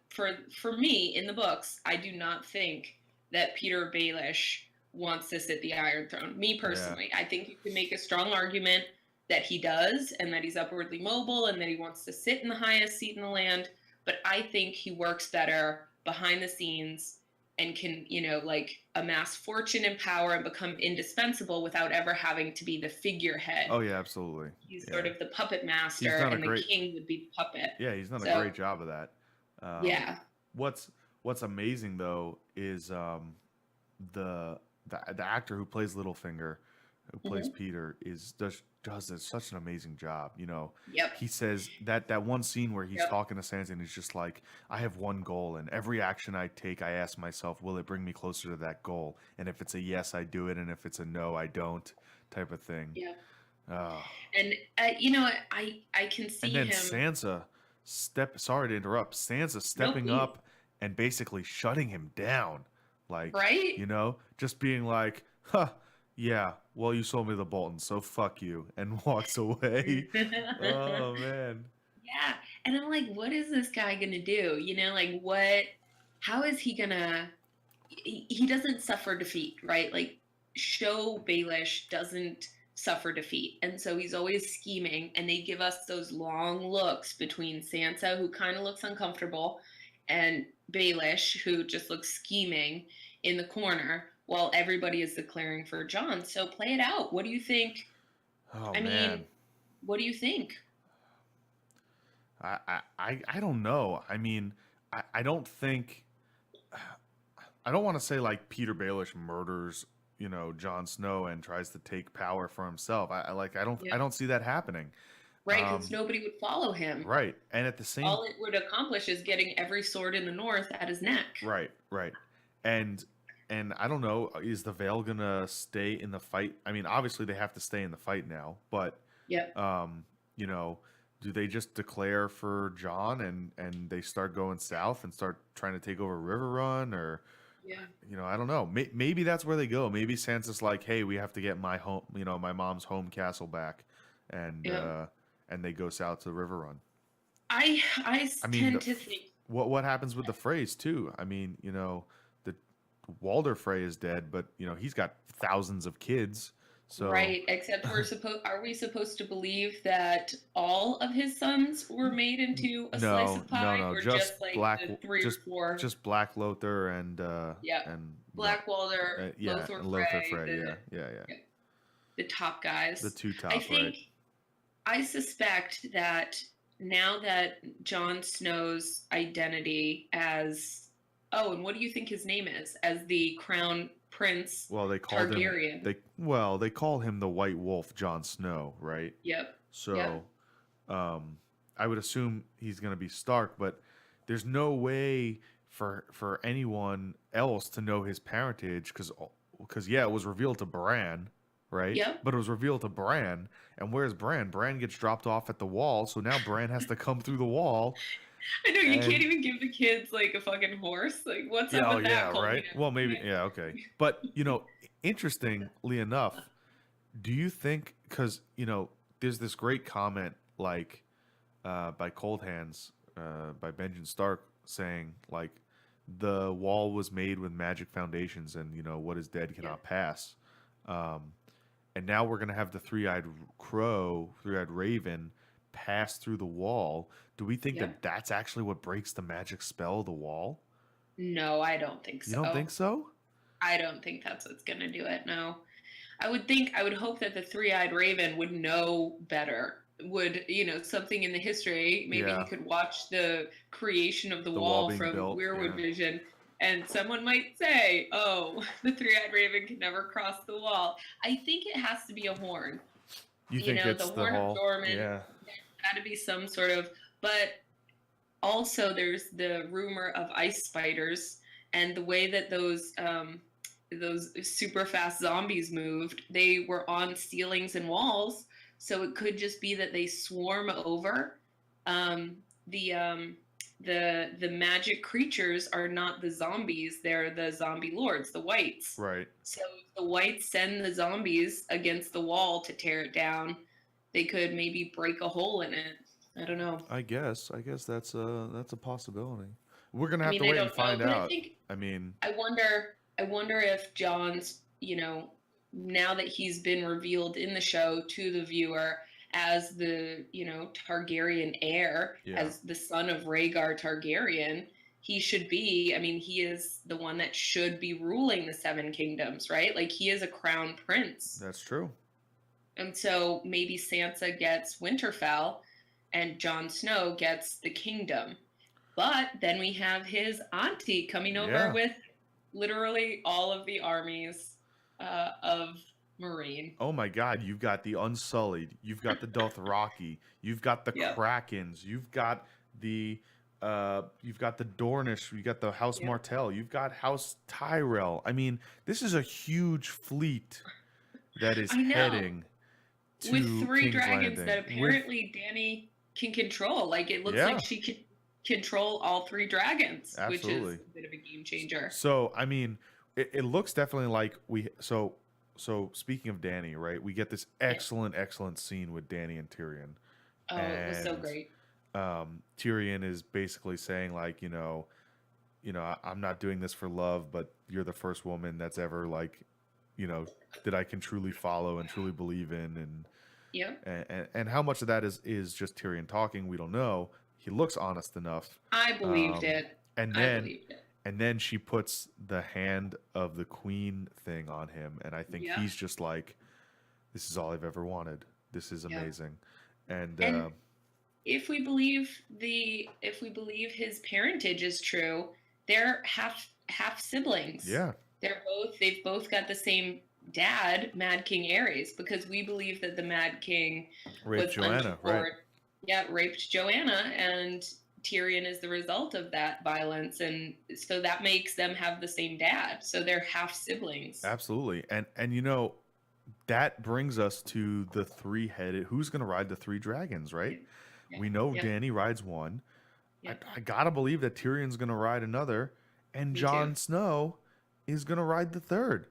for me in the books, I do not think that Peter Baelish wants to sit the Iron Throne. Me personally, I think you can make a strong argument that he does, and that he's upwardly mobile, and that he wants to sit in the highest seat in the land. But I think he works better behind the scenes and can, amass fortune and power and become indispensable without ever having to be the figurehead. Oh yeah, absolutely. He's sort of the puppet master, and the king would be the puppet. Yeah, he's done a great job of that. What's amazing though is the actor who plays Littlefinger, who plays Peter, does such an amazing job. He says that one scene where he's talking to Sansa, and he's just like, I have one goal, and every action I take, I ask myself, will it bring me closer to that goal? And if it's a yes, I do it, and if it's a no, I don't, type of thing. Oh. And I can And see then him. Sansa sorry to interrupt, Sansa No, stepping please. up and basically shutting him down. Like, Right? just being like, huh, yeah, well, you sold me the Bolton, so fuck you, and walks away. Oh, man. Yeah. And I'm like, what is this guy gonna do? Like what how is he gonna he doesn't suffer defeat, right? Like show Baelish doesn't suffer defeat. And so he's always scheming, and they give us those long looks between Sansa, who kind of looks uncomfortable, and Baelish, who just looks scheming in the corner while everybody is declaring for Jon. So play it out. What do you think? Oh, I mean, man. what do you think? I don't know. I mean, I don't think I don't want to say like Peter Baelish murders, Jon Snow and tries to take power for himself. I Yeah. don't see that happening. Right, because nobody would follow him. Right. And at the same All it would accomplish is getting every sword in the north at his neck. right, right. And I don't know, is the Vale gonna stay in the fight? I mean, obviously they have to stay in the fight now, but Yep. um, you know, do they just declare for Jon and they start going south and start trying to take over River Run, or Yeah. I don't know. Maybe that's where they go. Maybe Sansa's like, "Hey, we have to get my home, my mom's home castle back," and Yep. they go south to River Run. I I mean, tend to think what happens with the Freys too? I mean, the Walder Frey is dead, but he's got thousands of kids. So right, except are we supposed to believe that all of his sons were made into a slice no, of no, pie, no, or just like the three or four? just Black Lothar and Yeah. and what? Blackwalder, Yeah, Lothar and Lothar Frey, Frey. Yeah, yeah, yeah. yeah, the top The guys. two I top, right? think I suspect that now that Jon Snow's identity as and what do you think his name is? As the crown prince Well, they called him Targaryen. they call him the White Wolf, Jon Snow, right? Yep. Yep. So, um, I would assume he's going to be Stark, but there's no way for anyone else to know his parentage because yeah, it was revealed to Bran, right? Yep. But it was revealed to Bran, and where's Bran? Bran gets dropped off at the wall, so now Bran has to come through the wall, I know you can't and even give the kids like a fucking horse. Like, what's yeah, up oh with yeah, that, Colby? right. Well, maybe Yeah. yeah, okay, but interestingly enough, do you think because there's this great comment like by Cold Hands by Benjamin Stark saying like the wall was made with magic foundations and what is dead Yeah. cannot pass, um, and now we're gonna have the three-eyed raven pass through the wall. Do we think Yeah. that that's actually what breaks the magic spell of the wall? No, I don't think You don't so. think so? I don't think that's what's gonna do it. No. I would hope that the three-eyed raven would know better. Would, something in the history, maybe he Yeah, could watch the creation of the the wall wall being from built. Weirwood Yeah. Vision, and someone might say, "Oh, the three-eyed raven can never cross the wall." I think it has to be a horn. You think The it's the horn of whole? Dorman, Yeah. there's got to be some sort of, but also there's the rumor of ice spiders, and the way that those super fast zombies moved, they were on ceilings and walls, so it could just be that they swarm over. um, the magic creatures are not the zombies, they're the zombie lords, the whites. Right. So if the whites send the zombies against the wall to tear it down, they could maybe break a hole in it. I don't know. I guess that's a possibility. We're gonna I have mean, to I wait and don't know, find but I out. think I mean, I wonder if John's, now that he's been revealed in the show to the viewer as the, Targaryen heir, yeah, as the son of Rhaegar Targaryen, he should be, I mean, he is the one that should be ruling the Seven Kingdoms, right? Like he is a crown prince. that's true. And so maybe Sansa gets Winterfell and Jon Snow gets the kingdom. But then we have his auntie coming over Yeah. with literally all of the armies of Marine. Oh my God, you've got the Unsullied, you've got the Dothraki, you've got the Yep. Krakens, you've got the Dornish, you got the House Yep. Martell, you've got House Tyrell. I mean, this is a huge fleet that is I know. heading with to 3 King's dragons Landing that apparently Dany can control. Like it looks like she can control all 3 dragons, which is absolutely. a bit of a game changer. So I mean, it looks definitely like so speaking of Dany, right? We get this excellent scene with Dany and Tyrion. Oh, it was so great. Tyrion is basically saying like, I'm not doing this for love, but you're the first woman that's ever like, that I can truly follow and truly believe in, and how much of that is just Tyrion talking, we don't know. He looks honest enough. I believed it. And I then believed it. and then she puts the hand of the queen thing on him, and I think he's just like, this is all I've ever wanted. This is amazing. And if we believe his parentage is true, they're half siblings. Yeah. They've both got the same dad, Mad King Aerys, because we believe that the Mad King raped was Joanna, right? Yeah, raped Joanna, and Tyrion is the result of that violence, and so that makes them have the same dad. So they're half siblings. Absolutely. And that brings us to the 3-headed, who's going to ride the 3 dragons, right? Yeah. We know Dany rides one. Yeah. I got to believe that Tyrion's going to ride another, and Jon Snow is going to ride the 3rd.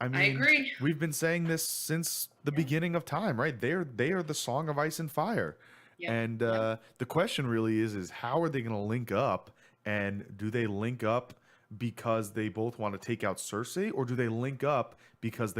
I mean, I agree. We've been saying this since the beginning of time, right? They are the Song of Ice and Fire. Yep. And the question really is how are they going to link up? And do they link up because they both want to take out Cersei, or do they link up because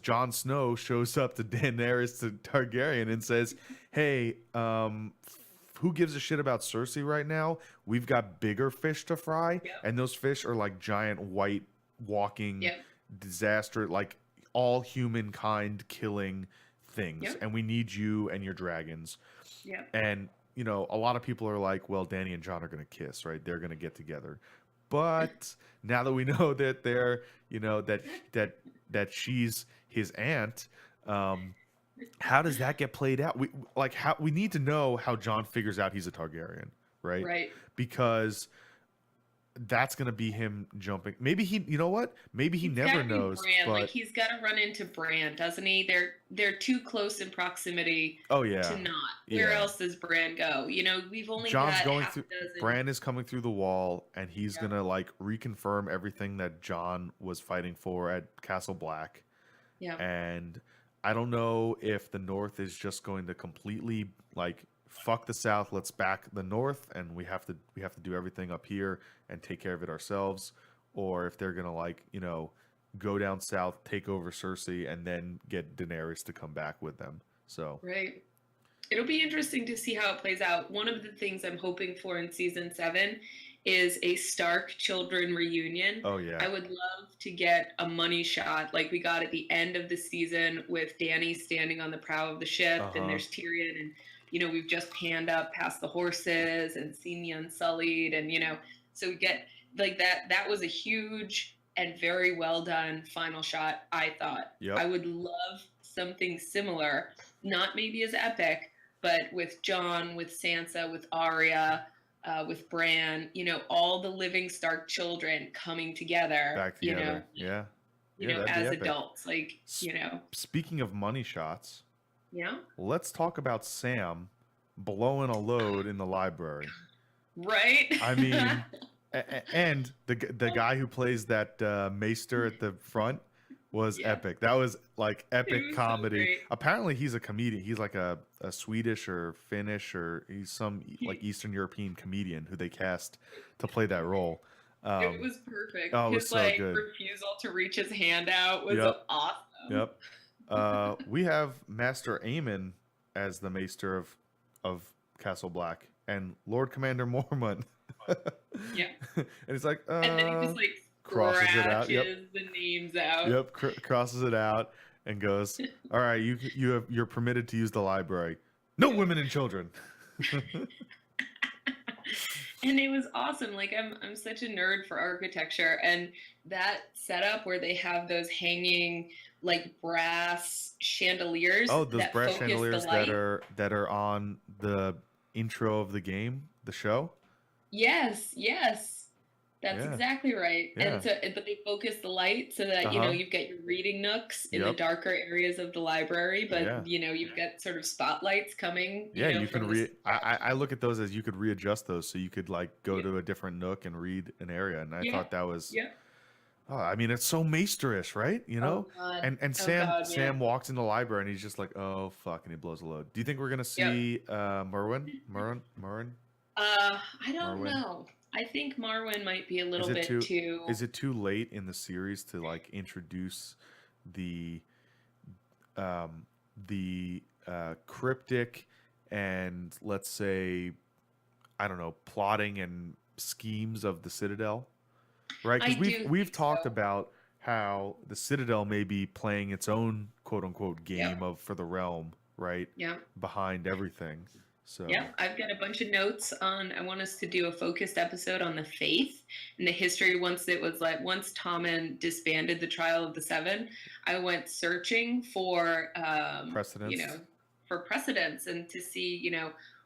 Jon Snow shows up to Daenerys to Targaryen and says, "Hey, who gives a shit about Cersei right now? We've got bigger fish to fry, and those fish are like giant white walking disaster, like all humankind killing things, and we need you and your dragons." Yeah. And a lot of people are like, well, Dany and Jon are going to kiss, right? They're going to get together. But now that we know that they're, that she's his aunt, how does that get played out? We need to know how Jon figures out he's a Targaryen, right? Right. Because that's gonna be him jumping. Maybe he, maybe he's never knows. Bran. But he's got to run into Bran, doesn't he? They're too close in proximity. Oh yeah. To not. Where else does Bran go? We've only Jon's got going half through. a dozen. Bran is coming through the wall, and he's gonna like reconfirm everything that Jon was fighting for at Castle Black. Yeah. And I don't know if the North is just going to completely like fuck the South, let's back the North, and we have to do everything up here and take care of it ourselves, or if they're gonna like go down south, take over Cersei, and then get Daenerys to come back with them. So right, it'll be interesting to see how it plays out. One of the things I'm hoping for in season 7 is a Stark children reunion. Oh yeah, I would love to get a money shot like we got at the end of the season with Dany standing on the prow of the ship, and there's Tyrion, and we've just panned up past the horses and seen the Unsullied, and so we get like that. That was a huge and very well done final shot, I thought. Yep. I would love something similar, not maybe as epic, but with Jon, with Sansa, with Arya, with Bran, all the living Stark children coming together. Back together. As adults, like, Speaking of money shots. Yeah. Let's talk about Sam blowing a load in the library. Right. I mean, and the guy who plays that maester at the front was epic. That was like epic comedy. So apparently, he's a comedian. He's like a Swedish or Finnish, or he's some like Eastern European comedian who they cast to play that role. It was perfect. Oh, it was his so good. Refusal to reach his hand out was awesome. Yep. We have Master Aemon as the Maester of Castle Black, and Lord Commander Mormont. Yeah. And he's like, and then he just like crosses it out. The names out. Yep. Crosses it out and goes, "All right, you're permitted to use the library. No women and children." And it was awesome. Like I'm such a nerd for architecture, and that setup where they have those hanging like brass chandeliers. Oh, those brass chandeliers that are on the intro of the game, the show. Yes. That's Yeah. exactly right. Yeah. And so, but they focus the light so that, Uh-huh. you've got your reading nooks in the Yep. darker areas of the library, Yeah. but, you've got sort of spotlights coming, Yeah, you can from the I look at those as you could readjust those so you could like go yeah, to a different nook and read an area, and I yeah, thought that was, yeah. oh, I mean, it's so maesterish, right? You Oh know? God. And Oh God, yeah. Sam walks in the library and he's just like, "Oh fuck," and he blows a load. Do you think we're gonna Yep. see I don't Merwin? know. I think Marwyn might be a Is little it bit too too. is it too late in the series to like introduce the um cryptic and, let's say, I don't know, plotting and schemes of the Citadel? Right? I Because do we've think talked so. about how the Citadel may be playing its own quote unquote game Yep. of for the realm, right? Yep. Behind everything. So Yep. I've got a bunch of notes on. I want us to do a focused episode on the faith and the history. Once Tommen disbanded the Trial of the Seven, I went searching for, precedence. for precedents and to see,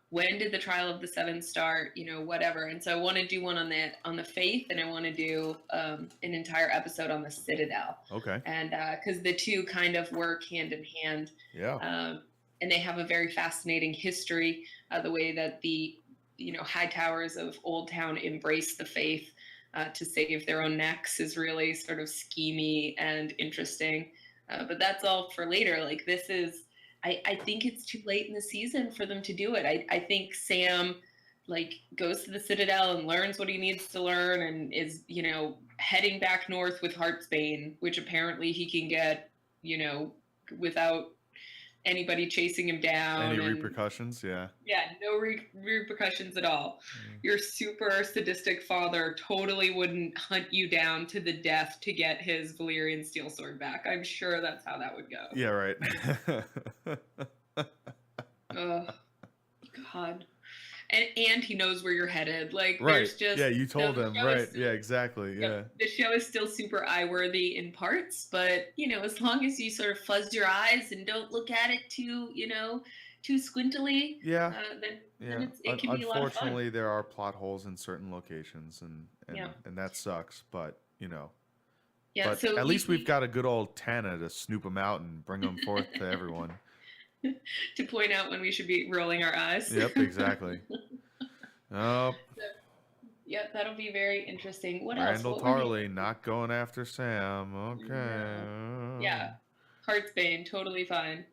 when did the Trial of the Seven start, whatever. And so I want to do one on the faith, and I want to do an entire episode on the Citadel, Okay. and because the two kind of work hand in hand, Yeah. and they have a very fascinating history. The way that the high towers of Old Town embrace the faith to save their own necks is really sort of schemy and interesting. But that's all for later. Like this is I think it's too late in the season for them to do it. I think Sam like goes to the Citadel and learns what he needs to learn and is, heading back north with Heartsbane, which apparently he can get, without anybody chasing him down. Any And repercussions? Yeah. yeah, no repercussions at all. Mm. Your super sadistic father totally wouldn't hunt you down to the death to get his Valyrian steel sword back. I'm sure that's how that would go. Yeah, right. Oh, God. And he knows where you're headed. Like, Right. there's just Yeah, you told the him. show Right. is still, Yeah, exactly. Yeah. the show is still super eye-worthy in parts, but as long as you sort of fuzz your eyes and don't look at it too squintily, Yeah. then Yeah. it can be a lot of fun. Unfortunately, there are plot holes in certain locations, and Yeah. and that sucks. But Yeah. but So at least we've got a good old Tana to snoop them out and bring them forth to everyone. to point out when we should be rolling our eyes. Yep. Exactly. Oh, Yep, that'll be very interesting. What else? Randall What were the Tarley not going after Sam. Okay. Yeah, Heartsbane, totally fine.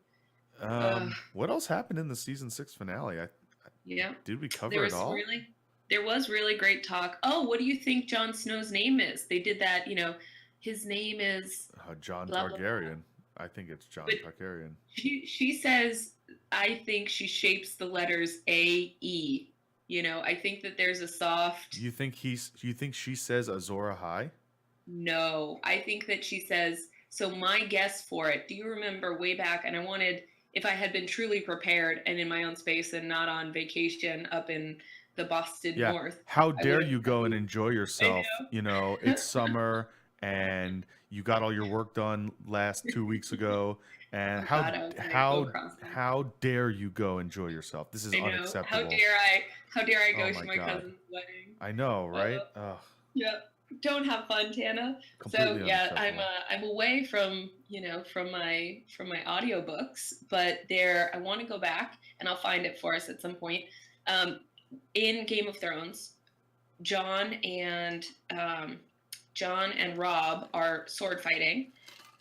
What else happened in the season 6 finale? Yeah, Did we cover it all? There was really great talk. Oh, what do you think Jon Snow's name is? They did that. His name is John blah, blah, blah. Targaryen. I think it's John Targaryen. She says, I think she shapes the letters A-E. I think that there's a soft. You think she says Azor Ahai? No, I think that she says. So my guess for it. Do you remember way back? And I wanted, if I had been truly prepared and in my own space and not on vacation up in the Boston North. How dare you go and enjoy yourself? It's summer and you got all your work done last 2 weeks ago. And how dare you go enjoy yourself? This is unacceptable. How dare I go to my cousin's wedding? I know, right? Yep. Don't have fun, Tana. Completely So yeah, I'm away from from my audiobooks, but I want to go back and I'll find it for us at some point. In Game of Thrones, Jon and Robb are sword fighting,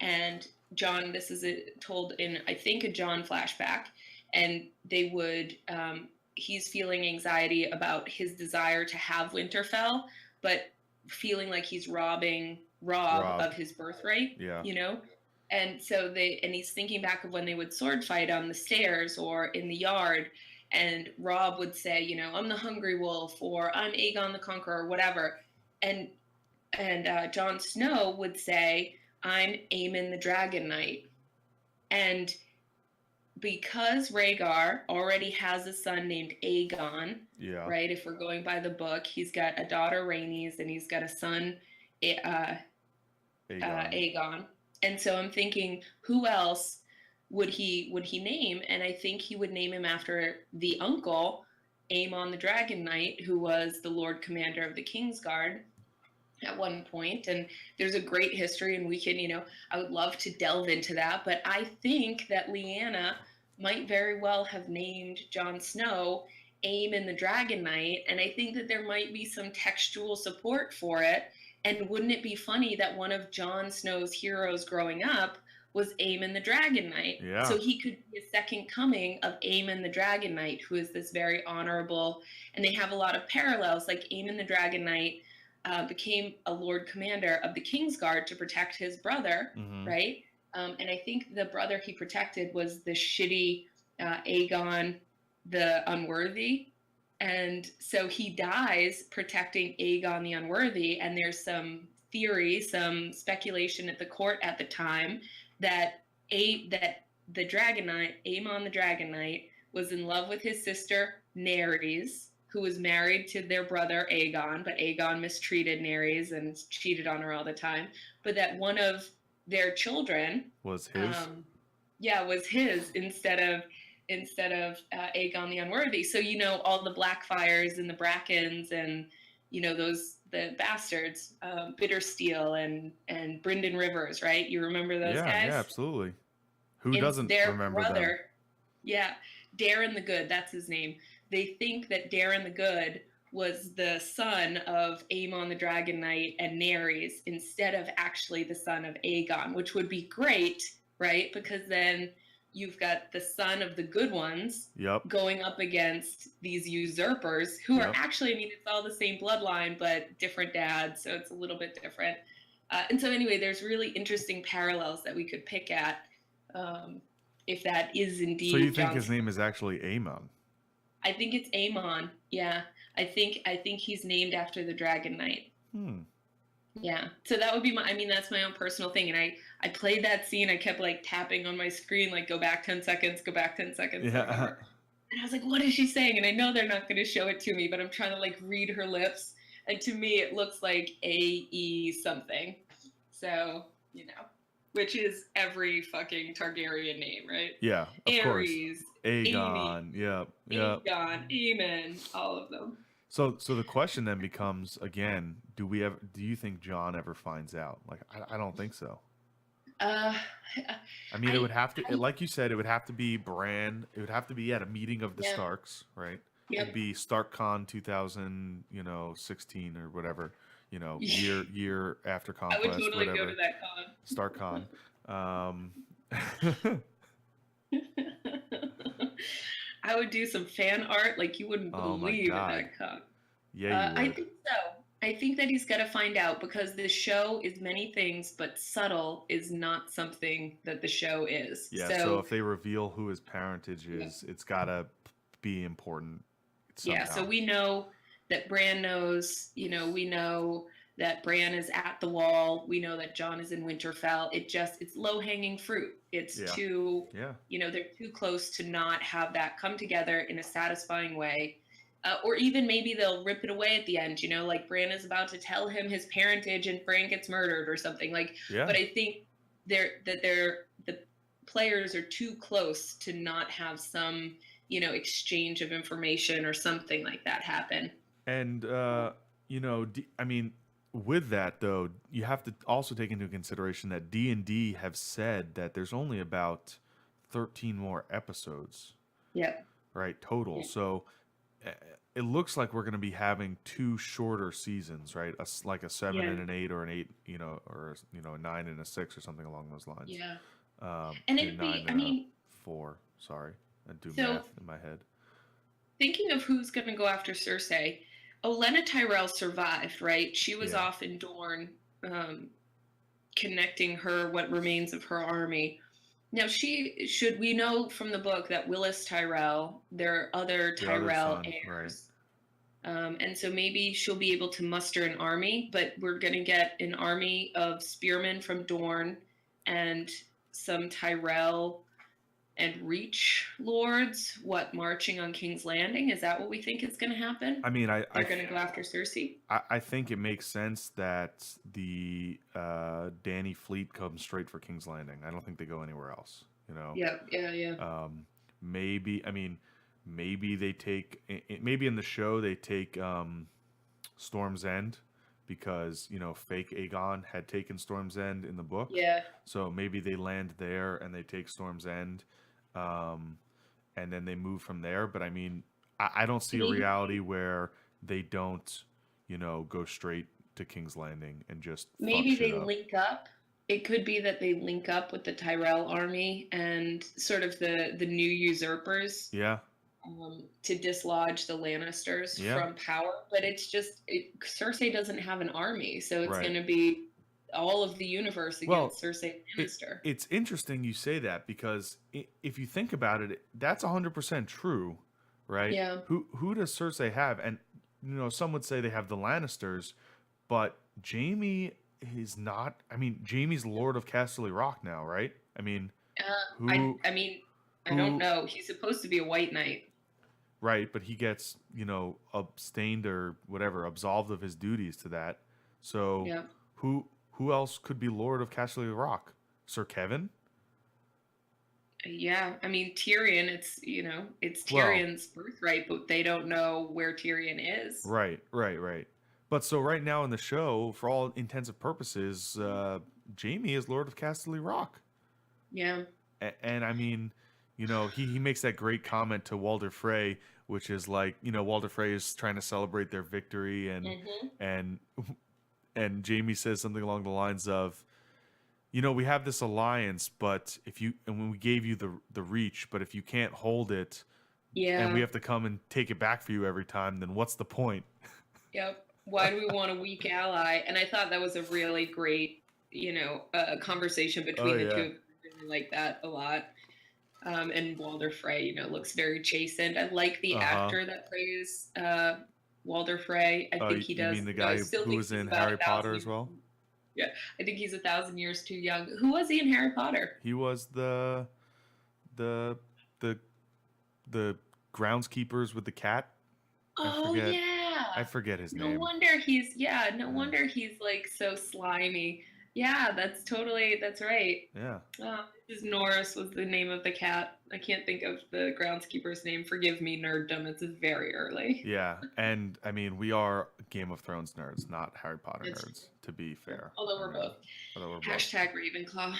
and Jon, this is told in, I think, a Jon flashback, and they would, he's feeling anxiety about his desire to have Winterfell, but feeling like he's robbing Robb of his birthright, and so he's thinking back of when they would sword fight on the stairs or in the yard, and Robb would say, I'm the Hungry Wolf, or I'm Aegon the Conqueror, or whatever, and Jon Snow would say, I'm Aemon the Dragon Knight. And because Rhaegar already has a son named Aegon, right? If we're going by the book, he's got a daughter, Rhaenys, and he's got a son, Aegon. And so I'm thinking, who else would he name? And I think he would name him after the uncle, Aemon the Dragon Knight, who was the Lord Commander of the Kingsguard. at one point, and there's a great history, and we can, I would love to delve into that, but I think that Lyanna might very well have named Jon Snow Aemon the Dragon Knight, and I think that there might be some textual support for it. And wouldn't it be funny that one of Jon Snow's heroes growing up was Aemon the Dragon Knight? Yeah. So he could be a second coming of Aemon the Dragon Knight, who is this very honorable, and they have a lot of parallels. Like Aemon the Dragon Knight became a Lord Commander of the Kingsguard to protect his brother, right? And I think the brother he protected was the shitty Aegon the Unworthy. And so he dies protecting Aegon the Unworthy. And there's some theory, some speculation at the court at the time that the Dragon Knight, Aemon the Dragon Knight, was in love with his sister Nerys, who was married to their brother Aegon, but Aegon mistreated Nerys and cheated on her all the time. But that one of their children was his. Was his instead of Aegon the Unworthy. So all the Blackfires and the Brackens and the bastards, Bittersteel and Brynden Rivers, right? You remember those guys? Yeah, absolutely. Who doesn't remember brother, them? Yeah, Daeron the Good, that's his name. They think that Daeron the Good was the son of Aemon the Dragon Knight and Nerys instead of actually the son of Aegon, which would be great, right? Because then you've got the son of the good ones going up against these usurpers who are actually, it's all the same bloodline, but different dads, so it's a little bit different. And so anyway, there's really interesting parallels that we could pick at if that is indeed. So you think his name is actually Aemon? I think it's Aemon. Yeah, I think he's named after the Dragon Knight. Yeah, so that would be that's my own personal thing. And I played that scene. I kept like tapping on my screen, like go back 10 seconds, go back 10 seconds. Yeah. And I was like, what is she saying? And I know they're not going to show it to me, but I'm trying to like read her lips. And to me, it looks like A-E something. So, which is every fucking Targaryen name, right? Yeah, of Aerys, course. Aegon, Aemon, Aemon, all of them. So the question then becomes again: do you think Jon ever finds out? Like, I don't think so. It would have to, like you said, it would have to be Bran. It would have to be at a meeting of the Starks, right? Yep. It'd be StarkCon 2016 or whatever. Year after Conquest. I would totally whatever. go to that con. StarkCon. I would do some fan art like you wouldn't believe at that con. Yeah, you would. I think so. I think that he's got to find out because the show is many things, but subtle is not something that the show is. Yeah, so if they reveal who his parentage is, it's got to be important somehow. Yeah, so we know that Bran knows, we know that Bran is at the wall. We know that Jon is in Winterfell. It's low-hanging fruit. It's too, they're too close to not have that come together in a satisfying way. Or even maybe they'll rip it away at the end, like Bran is about to tell him his parentage and Bran gets murdered or something. But I think the players are too close to not have some, exchange of information or something like that happen. And, with that though, you have to also take into consideration that D&D have said that there's only about 13 more episodes. Yeah. Right, total. Yeah. So it looks like we're going to be having two shorter seasons, right? Like a 7 and an 8, or an 8, or a 9 and a 6, or something along those lines. Yeah. And it'd be, 4. Sorry, I do math in my head. Thinking of who's going to go after Cersei, Olenna Tyrell survived, right? She was off in Dorne, connecting what remains of her army. Now, we know from the book that Willis Tyrell, there are other Tyrell heirs. Right. And so maybe she'll be able to muster an army, but we're going to get an army of spearmen from Dorne and some Tyrell and Reach lords, marching on King's Landing? Is that what we think is going to happen? They're going to go after Cersei? I think it makes sense that the Dany fleet comes straight for King's Landing. I don't think they go anywhere else, Yeah. Maybe they take, maybe in the show they take Storm's End, because, you know, fake Aegon had taken Storm's End in the book. Yeah. So maybe they land there and they take Storm's End, and then they move from there. But I mean, I don't see a reality where they don't, you know, go straight to King's Landing and just maybe they link up. It could be that they link up with the Tyrell army and sort of the new usurpers. Yeah. To dislodge the Lannisters from power, but it's just Cersei doesn't have an army, so it's going to be all of the universe against Cersei Lannister. It's interesting you say that, because if you think about it, that's 100% true, right? Yeah. Who does Cersei have? And you know, some would say they have the Lannisters, but Jaime is not. I mean, Jaime's Lord of Casterly Rock now, right? I mean, I don't know. He's supposed to be a White Knight. Right, but he gets, you know, abstained or whatever, absolved of his duties to that. So who else could be Lord of Casterly Rock? Sir Kevin? Yeah, I mean Tyrion. It's Tyrion's birthright, but they don't know where Tyrion is. Right. But so right now in the show, for all intents and purposes, Jaime is Lord of Casterly Rock. Yeah. And I mean, you know, he makes that great comment to Walder Frey, which is like, you know, Walder Frey is trying to celebrate their victory, and Jaime says something along the lines of, you know, we have this alliance, but when we gave you the reach, but if you can't hold it, and we have to come and take it back for you every time, then what's the point? Yep. Why do we want a weak ally? And I thought that was a really great, you know, conversation between the two. I really like that a lot. And Walder Frey, you know, looks very chastened. I like the actor that plays Walder Frey. I think he does. You mean the guy who was in Harry Potter as well? Yeah, I think he's 1,000 years too young. Who was he in Harry Potter? He was the groundskeepers with the cat. I forget his name. No wonder he's like so slimy. Yeah, that's right. Yeah. Mrs. Norris was the name of the cat. I can't think of the groundskeeper's name. Forgive me, nerddom. It's very early. Yeah, and I mean, we are Game of Thrones nerds, not Harry Potter nerds, to be fair. Although we're both. Hashtag Ravenclaw.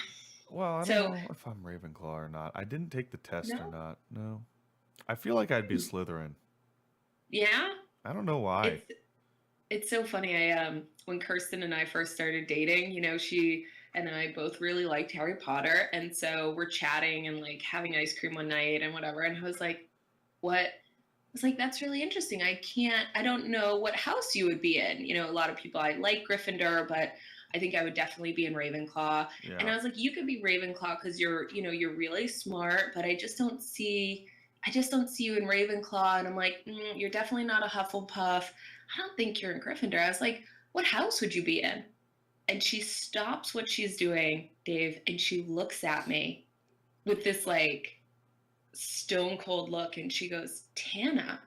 Well, I don't know if I'm Ravenclaw or not. I didn't take the test or not. No. I feel like I'd be Slytherin. Yeah? I don't know why. It's so funny. When Kirsten and I first started dating, you know, she and I both really liked Harry Potter, and so we're chatting and like having ice cream one night and whatever, and I was like, what? I was like, that's really interesting. I don't know what house you would be in. You know, a lot of people, I like Gryffindor, but I think I would definitely be in Ravenclaw. Yeah. And I was like, you could be Ravenclaw because you're really smart, but I just don't see you in Ravenclaw. And I'm like, you're definitely not a Hufflepuff. I don't think you're in Gryffindor. I was like, what house would you be in? And she stops what she's doing, Dave, and she looks at me with this like stone cold look, and she goes, Tana,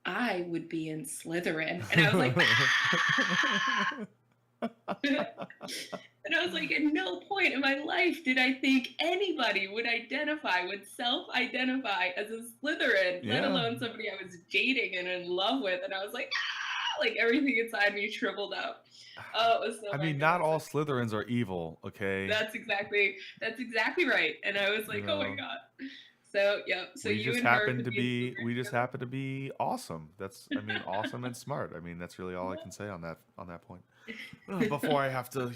I would be in Slytherin. And I was like, and I was like, at no point in my life did I think anybody would self-identify as a Slytherin, let alone somebody I was dating and in love with. And I was like, like everything inside me shriveled up. Oh, it was so. I mean, not all Slytherins are evil, okay? That's exactly right. And I was like, oh my god. So yeah. So we just happen to be awesome. Awesome and smart. I mean, that's really all I can say on that point. Before I have to,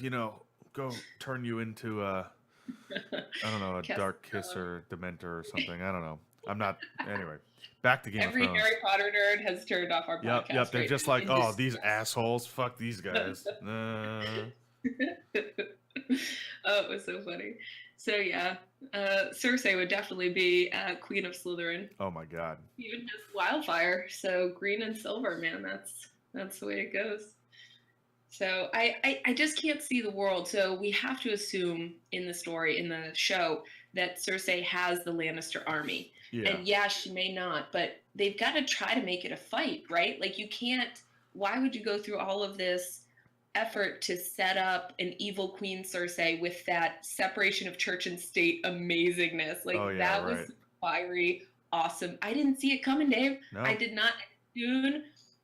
go turn you into I don't know, a dark kiss or Dementor or something. I don't know. I'm not. Anyway, back to Game of Thrones. Every Harry Potter nerd has turned off our podcast. Yep. They're just like, these assholes. Fuck these guys. Oh, it was so funny. So yeah, Cersei would definitely be Queen of Slytherin. Oh my god. Even just Wildfire. So green and silver, man. That's the way it goes. So I just can't see the world. So we have to assume in the show, that Cersei has the Lannister army. Yeah. And yeah, she may not, but they've got to try to make it a fight, right? Like you can't, why would you go through all of this effort to set up an evil Queen Cersei with that separation of church and state amazingness? Like that was fiery, awesome. I didn't see it coming, Dave. No. I did not. Soon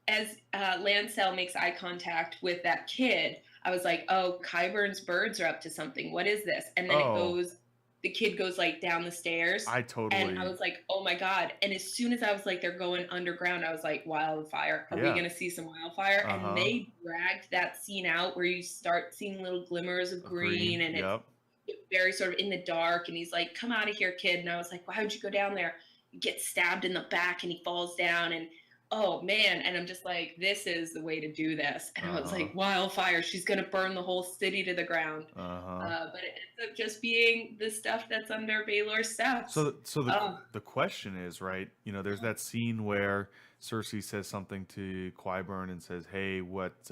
as Lancel makes eye contact with that kid, I was like, oh, Qyburn's birds are up to something. What is this? And then the kid goes like down the stairs. And I was like, oh my God. And as soon as I was like, they're going underground, I was like, wildfire. Are we going to see some wildfire? And they dragged that scene out where you start seeing little glimmers of green and it's very sort of in the dark. And he's like, come out of here, kid. And I was like, why would you go down there? You get stabbed in the back and he falls down and oh man. And I'm just like, this is the way to do this. And I was like, wildfire, she's going to burn the whole city to the ground. But it ends up just being the stuff that's under Baelor's steps. So the question is, right, you know, there's that scene where Cersei says something to Qyburn and says, hey, what's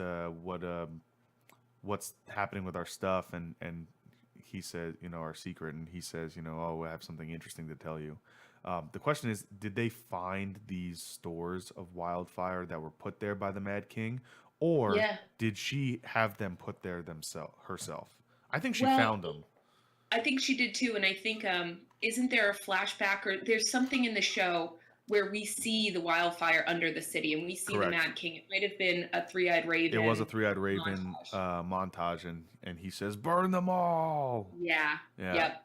happening with our stuff? And he says, you know, our secret. And he says, you know, oh, I have something interesting to tell you. The question is, did they find these stores of wildfire that were put there by the Mad King, or did she have them put there herself? I think she found them. I think she did too, and I think isn't there a flashback or there's something in the show where we see the wildfire under the city and we see the Mad King. It might have been a three-eyed raven. It was a three-eyed raven montage, and he says, "Burn them all." Yeah. Yep.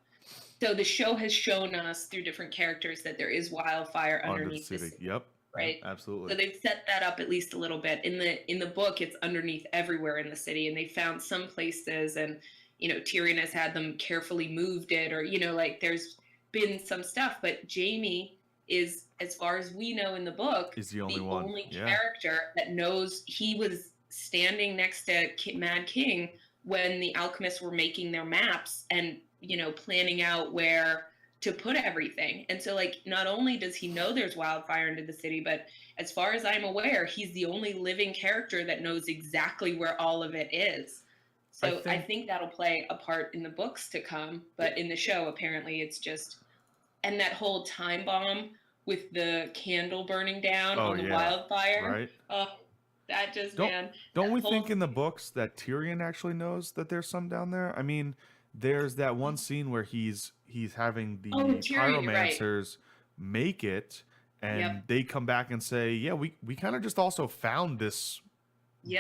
So the show has shown us through different characters that there is wildfire underneath the city. Yep. Right. Absolutely. So they've set that up at least a little bit. In the book, it's underneath everywhere in the city, and they found some places, and you know, Tyrion has had them carefully moved it, or you know, like there's been some stuff. But Jaime is, as far as we know in the book, is the only character that knows he was standing next to Mad King when the alchemists were making their maps and you know, planning out where to put everything. And so like, not only does he know there's wildfire into the city, but as far as I'm aware, he's the only living character that knows exactly where all of it is. So I think that'll play a part in the books to come, but in the show, apparently it's just, and that whole time bomb with the candle burning down on the wildfire. Right. Oh, that just, Don't we think in the books that Tyrion actually knows that there's some down there? I mean, there's that one scene where he's having the pyromancers make it, and they come back and say, "Yeah, we kind of just also found this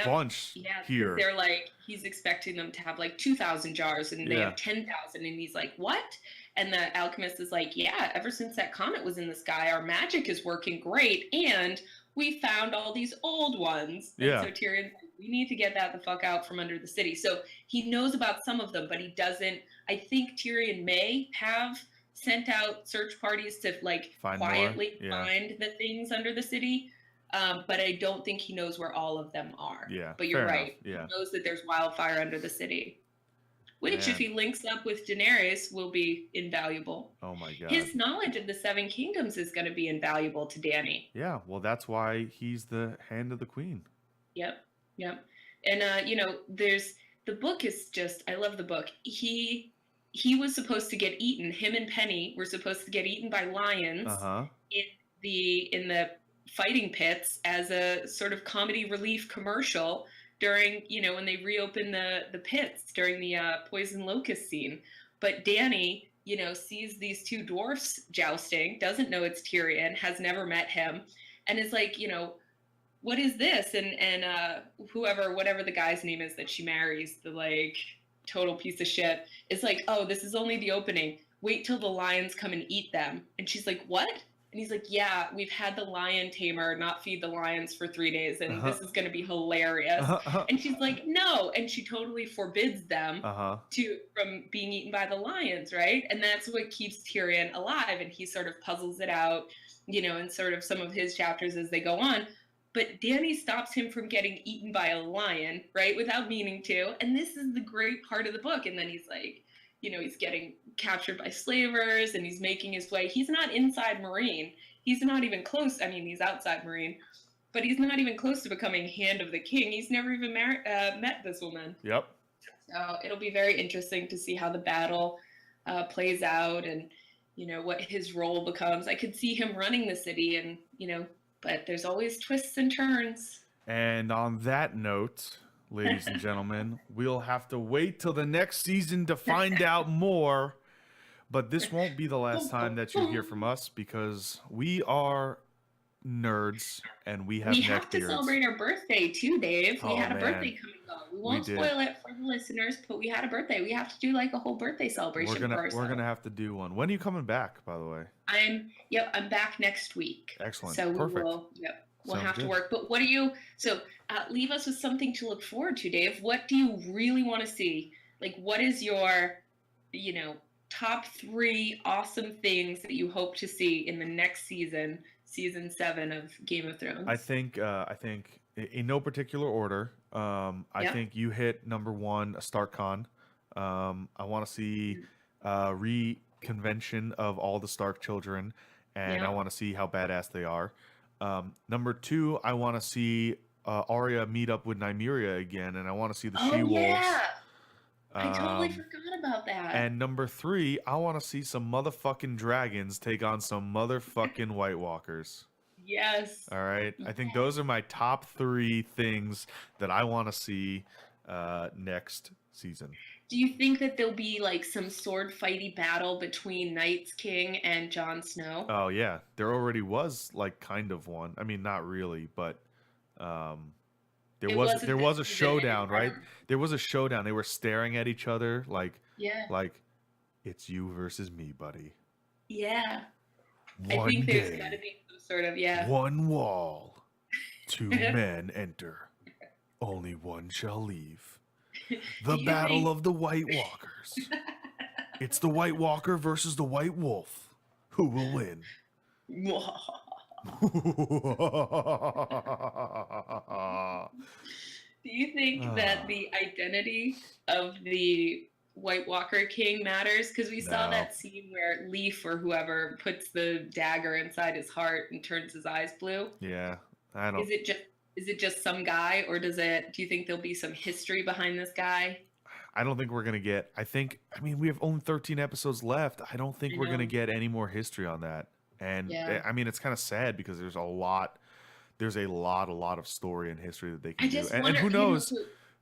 bunch here." They're like, he's expecting them to have like 2,000 jars, and they have 10,000, and he's like, "What?" And the alchemist is like, "Yeah, ever since that comet was in the sky, our magic is working great, and we found all these old ones." And so Tyrion's like, we need to get that the fuck out from under the city. So he knows about some of them, but he doesn't. I think Tyrion may have sent out search parties to like quietly find the things under the city. But I don't think he knows where all of them are. Yeah. But you're right. He knows that there's wildfire under the city. Which, if he links up with Daenerys, will be invaluable. Oh my God. His knowledge of the Seven Kingdoms is going to be invaluable to Dany. Yeah, well, that's why he's the hand of the queen. Yep. And, you know, the book is just, I love the book. He was supposed to get eaten. Him and Penny were supposed to get eaten by lions in the fighting pits as a sort of comedy relief commercial during, you know, when they reopen the pits during the poison locust scene. But Dany, you know, sees these two dwarfs jousting, doesn't know it's Tyrion, has never met him, and is like, you know, what is this? And whatever the guy's name is that she marries, the like total piece of shit, is like, oh, this is only the opening. Wait till the lions come and eat them. And she's like, what? And he's like, yeah, we've had the lion tamer not feed the lions for 3 days, and this is going to be hilarious. And she's like, no. And she totally forbids them from being eaten by the lions, right? And that's what keeps Tyrion alive. And he sort of puzzles it out, you know, in sort of some of his chapters as they go on. But Dany stops him from getting eaten by a lion, right, without meaning to. And this is the great part of the book. And then he's like, you know, he's getting captured by slavers and he's making his way. He's not inside Meereen. He's not even close. I mean, he's outside Meereen, but he's not even close to becoming Hand of the King. He's never even met this woman. Yep. So it'll be very interesting to see how the battle plays out and, you know, what his role becomes. I could see him running the city and, you know, but there's always twists and turns. And on that note, ladies and gentlemen, we'll have to wait till the next season to find out more. But this won't be the last time that you hear from us, because we are nerds and we have We have to neckbeards. celebrate our birthday too, Dave. We Oh, had a man. birthday coming up. We won't did. spoil it for the listeners, but we had a birthday. We have to do like a whole birthday celebration for ourselves. We're gonna have to do one. When are you coming back, by the way? I'm back next week. Excellent. So Perfect. We'll Sounds have good. to work. But what do you? So leave us with something to look forward to, Dave. What do you really want to see? Like, what is your, top 3 awesome things that you hope to see in the next season 7 of Game of Thrones? I think in no particular order. I think you hit number 1, a StarkCon. I want to see reconvention of all the Stark children, and I want to see how badass they are. Number 2, I want to see Arya meet up with Nymeria again, and I want to see the she-wolves. Yeah. I totally forgot about that. And number 3, I want to see some motherfucking dragons take on some motherfucking White Walkers. Yes. All right. I think those are my top 3 things that I want to see next season. Do you think that there'll be like some sword fighty battle between Night's King and Jon Snow? Oh yeah, there already was like kind of one. I mean, not really, but there was a showdown, right? There was a showdown. They were staring at each other like it's you versus me, buddy. Yeah. I think there's got to be some sort of one wall, 2 men enter, only one shall leave. The battle of the White Walkers. It's the White Walker versus the White Wolf. Who will win? Do you think that the identity of the White Walker King matters? Because we saw that scene where Leaf or whoever puts the dagger inside his heart and turns his eyes blue. Yeah, I don't. Is it just some guy, or do you think there'll be some history behind this guy? I don't think we're gonna get. I mean, we have only 13 episodes left. I don't think we're gonna get any more history on that. And I mean, it's kind of sad because there's a lot of story and history that they can do. And who knows?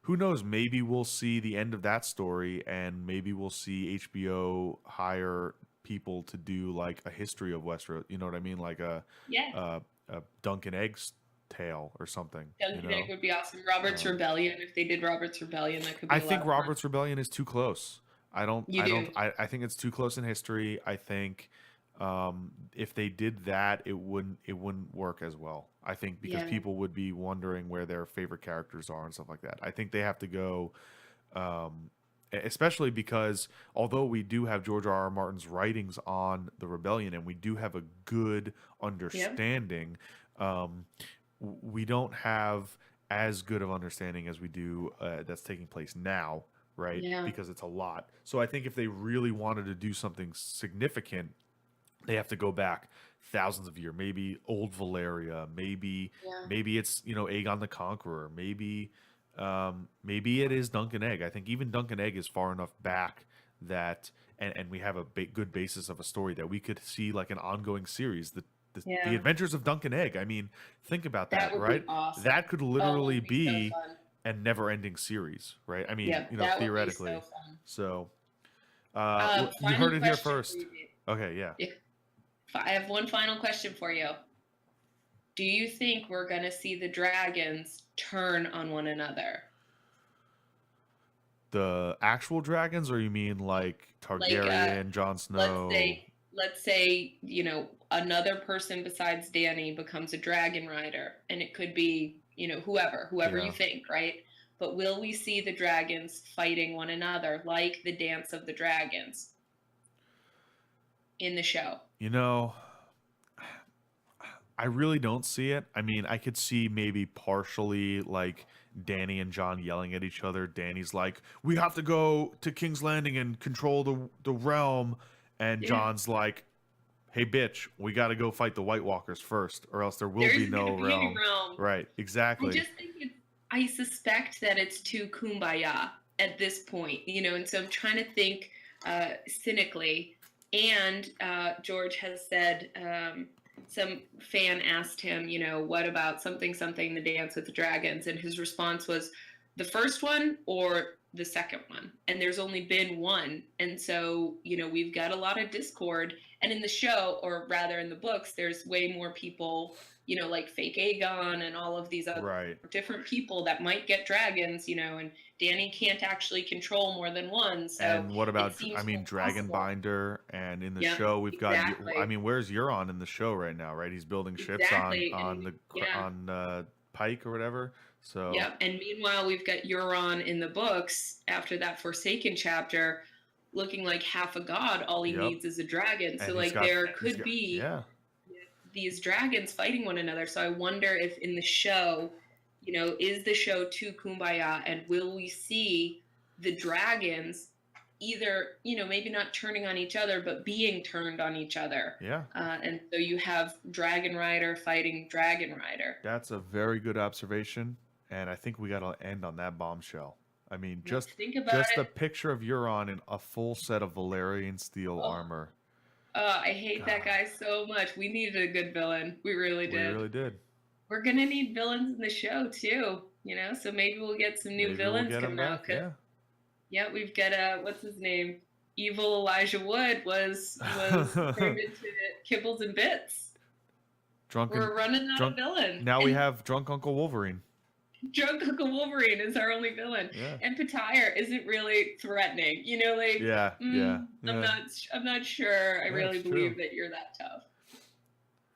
Who knows? Maybe we'll see the end of that story, and maybe we'll see HBO hire people to do like a history of Westeros. You know what I mean? Like a Duncan Eggs tale or something. Duncan Egg would be awesome. Robert's Rebellion. If they did Robert's Rebellion, that could be. I think Robert's Rebellion is too close. I think it's too close in history. I think if they did that, it wouldn't work as well. I think because people would be wondering where their favorite characters are and stuff like that. I think they have to go, especially because although we do have George R.R. Martin's writings on the Rebellion and we do have a good understanding, we don't have as good of understanding as we do that's taking place now, right? Yeah. Because it's a lot. So I think if they really wanted to do something significant, they have to go back thousands of years, maybe old Valeria, maybe it's Aegon the Conqueror, maybe it is Duncan Egg. I think even Duncan Egg is far enough back that and we have a good basis of a story that we could see like an ongoing series, the Adventures of Duncan Egg. I mean, think about that, right? Awesome. That could literally be a never-ending series, right? I mean, theoretically. Would be so fun. You heard it here first. Okay, yeah. I have one final question for you. Do you think we're going to see the dragons turn on one another? The actual dragons, or you mean like Targaryen, Jon Snow? Let's say, another person besides Dany becomes a dragon rider, and it could be, whoever you think, right? But will we see the dragons fighting one another like the Dance of the Dragons in the show? I really don't see it. I mean, I could see maybe partially like Dany and Jon yelling at each other. Dany's like, we have to go to King's Landing and control the realm. And Jon's like, hey, bitch, we got to go fight the White Walkers first, or else there will be no realm. Right, exactly. I suspect that it's too kumbaya at this point, and so I'm trying to think cynically. And George has said, some fan asked him, what about something, the Dance with the Dragons? And his response was the first one or the second one. And there's only been one. And so, we've got a lot of discord. And in the show, or rather in the books, there's way more people, like fake Aegon and all of these other Right. different people that might get dragons, and Dany can't actually control more than one. So And what it about, seems possible. Dragonbinder? And in the Yeah, show, we've got, exactly. where's Euron in the show right now, right? He's building ships Exactly. on And the yeah. Pike or whatever. So Yep. And meanwhile, we've got Euron in the books after that Forsaken chapter looking like half a god. All he yep. needs is a dragon. And So, like, there could be yeah. these dragons fighting one another. So, I wonder if in the show, is the show too kumbaya, and will we see the dragons either, maybe not turning on each other, but being turned on each other? Yeah. And so you have Dragon Rider fighting Dragon Rider. That's a very good observation. And I think we got to end on that bombshell. I mean, just a picture of Euron in a full set of Valyrian steel armor. I hate that guy so much. We needed a good villain. We really did. We really did. We're gonna need villains in the show too. So maybe we'll get some new villains coming out. Yeah, we've got what's his name? Evil Elijah Wood was turned into kibbles and bits. We're running out of villains. Now we have Drunk Uncle Wolverine. Drunk Uncle Wolverine is our only villain, and Patire isn't really threatening. I'm not sure. I really believe that you're that tough.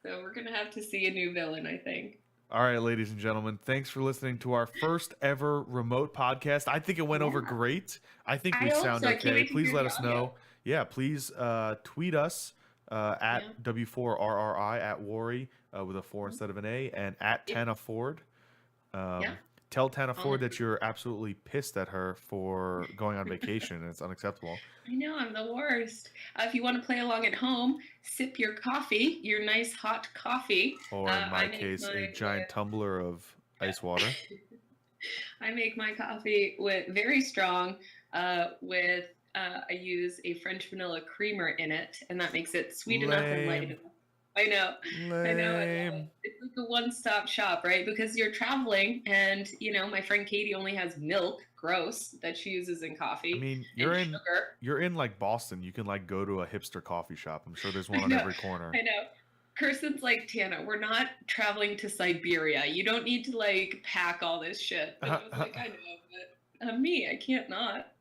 So we're gonna have to see a new villain, I think. All right, ladies and gentlemen, thanks for listening to our first ever remote podcast. I think it went over great. I think we sound okay. Please let us know. Yeah, please tweet us at W4RRI at Worry with a 4 instead of an A, and at Tana Ford. Tell Tana Ford that you're absolutely pissed at her for going on vacation and it's unacceptable. I know, I'm the worst. If you want to play along at home, sip your coffee, your nice hot coffee. Or in my case, a giant tumbler of ice water. I make my coffee with very strong with I use a French vanilla creamer in it, and that makes it sweet enough and light enough. I know. It's like a one-stop shop, right? Because you're traveling, and my friend Katie only has milk, gross, that she uses in coffee. I mean, you're in like Boston. You can like go to a hipster coffee shop. I'm sure there's one on every corner. I know. Kirsten's like, Tana, we're not traveling to Siberia. You don't need to like pack all this shit. And I was like, I know, but I'm me. I can't not.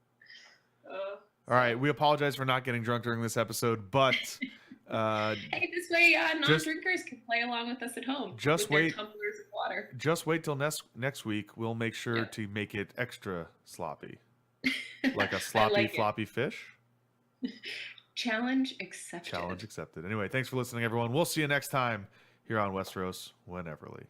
All right, we apologize for not getting drunk during this episode, but. Hey, this way non-drinkers can play along with us at home. Just wait. Tumblers of water. Just wait till next week. We'll make sure to make it extra sloppy, like a sloppy floppy fish. Challenge accepted. Challenge accepted. Anyway, thanks for listening, everyone. We'll see you next time here on Westeros Wheneverly.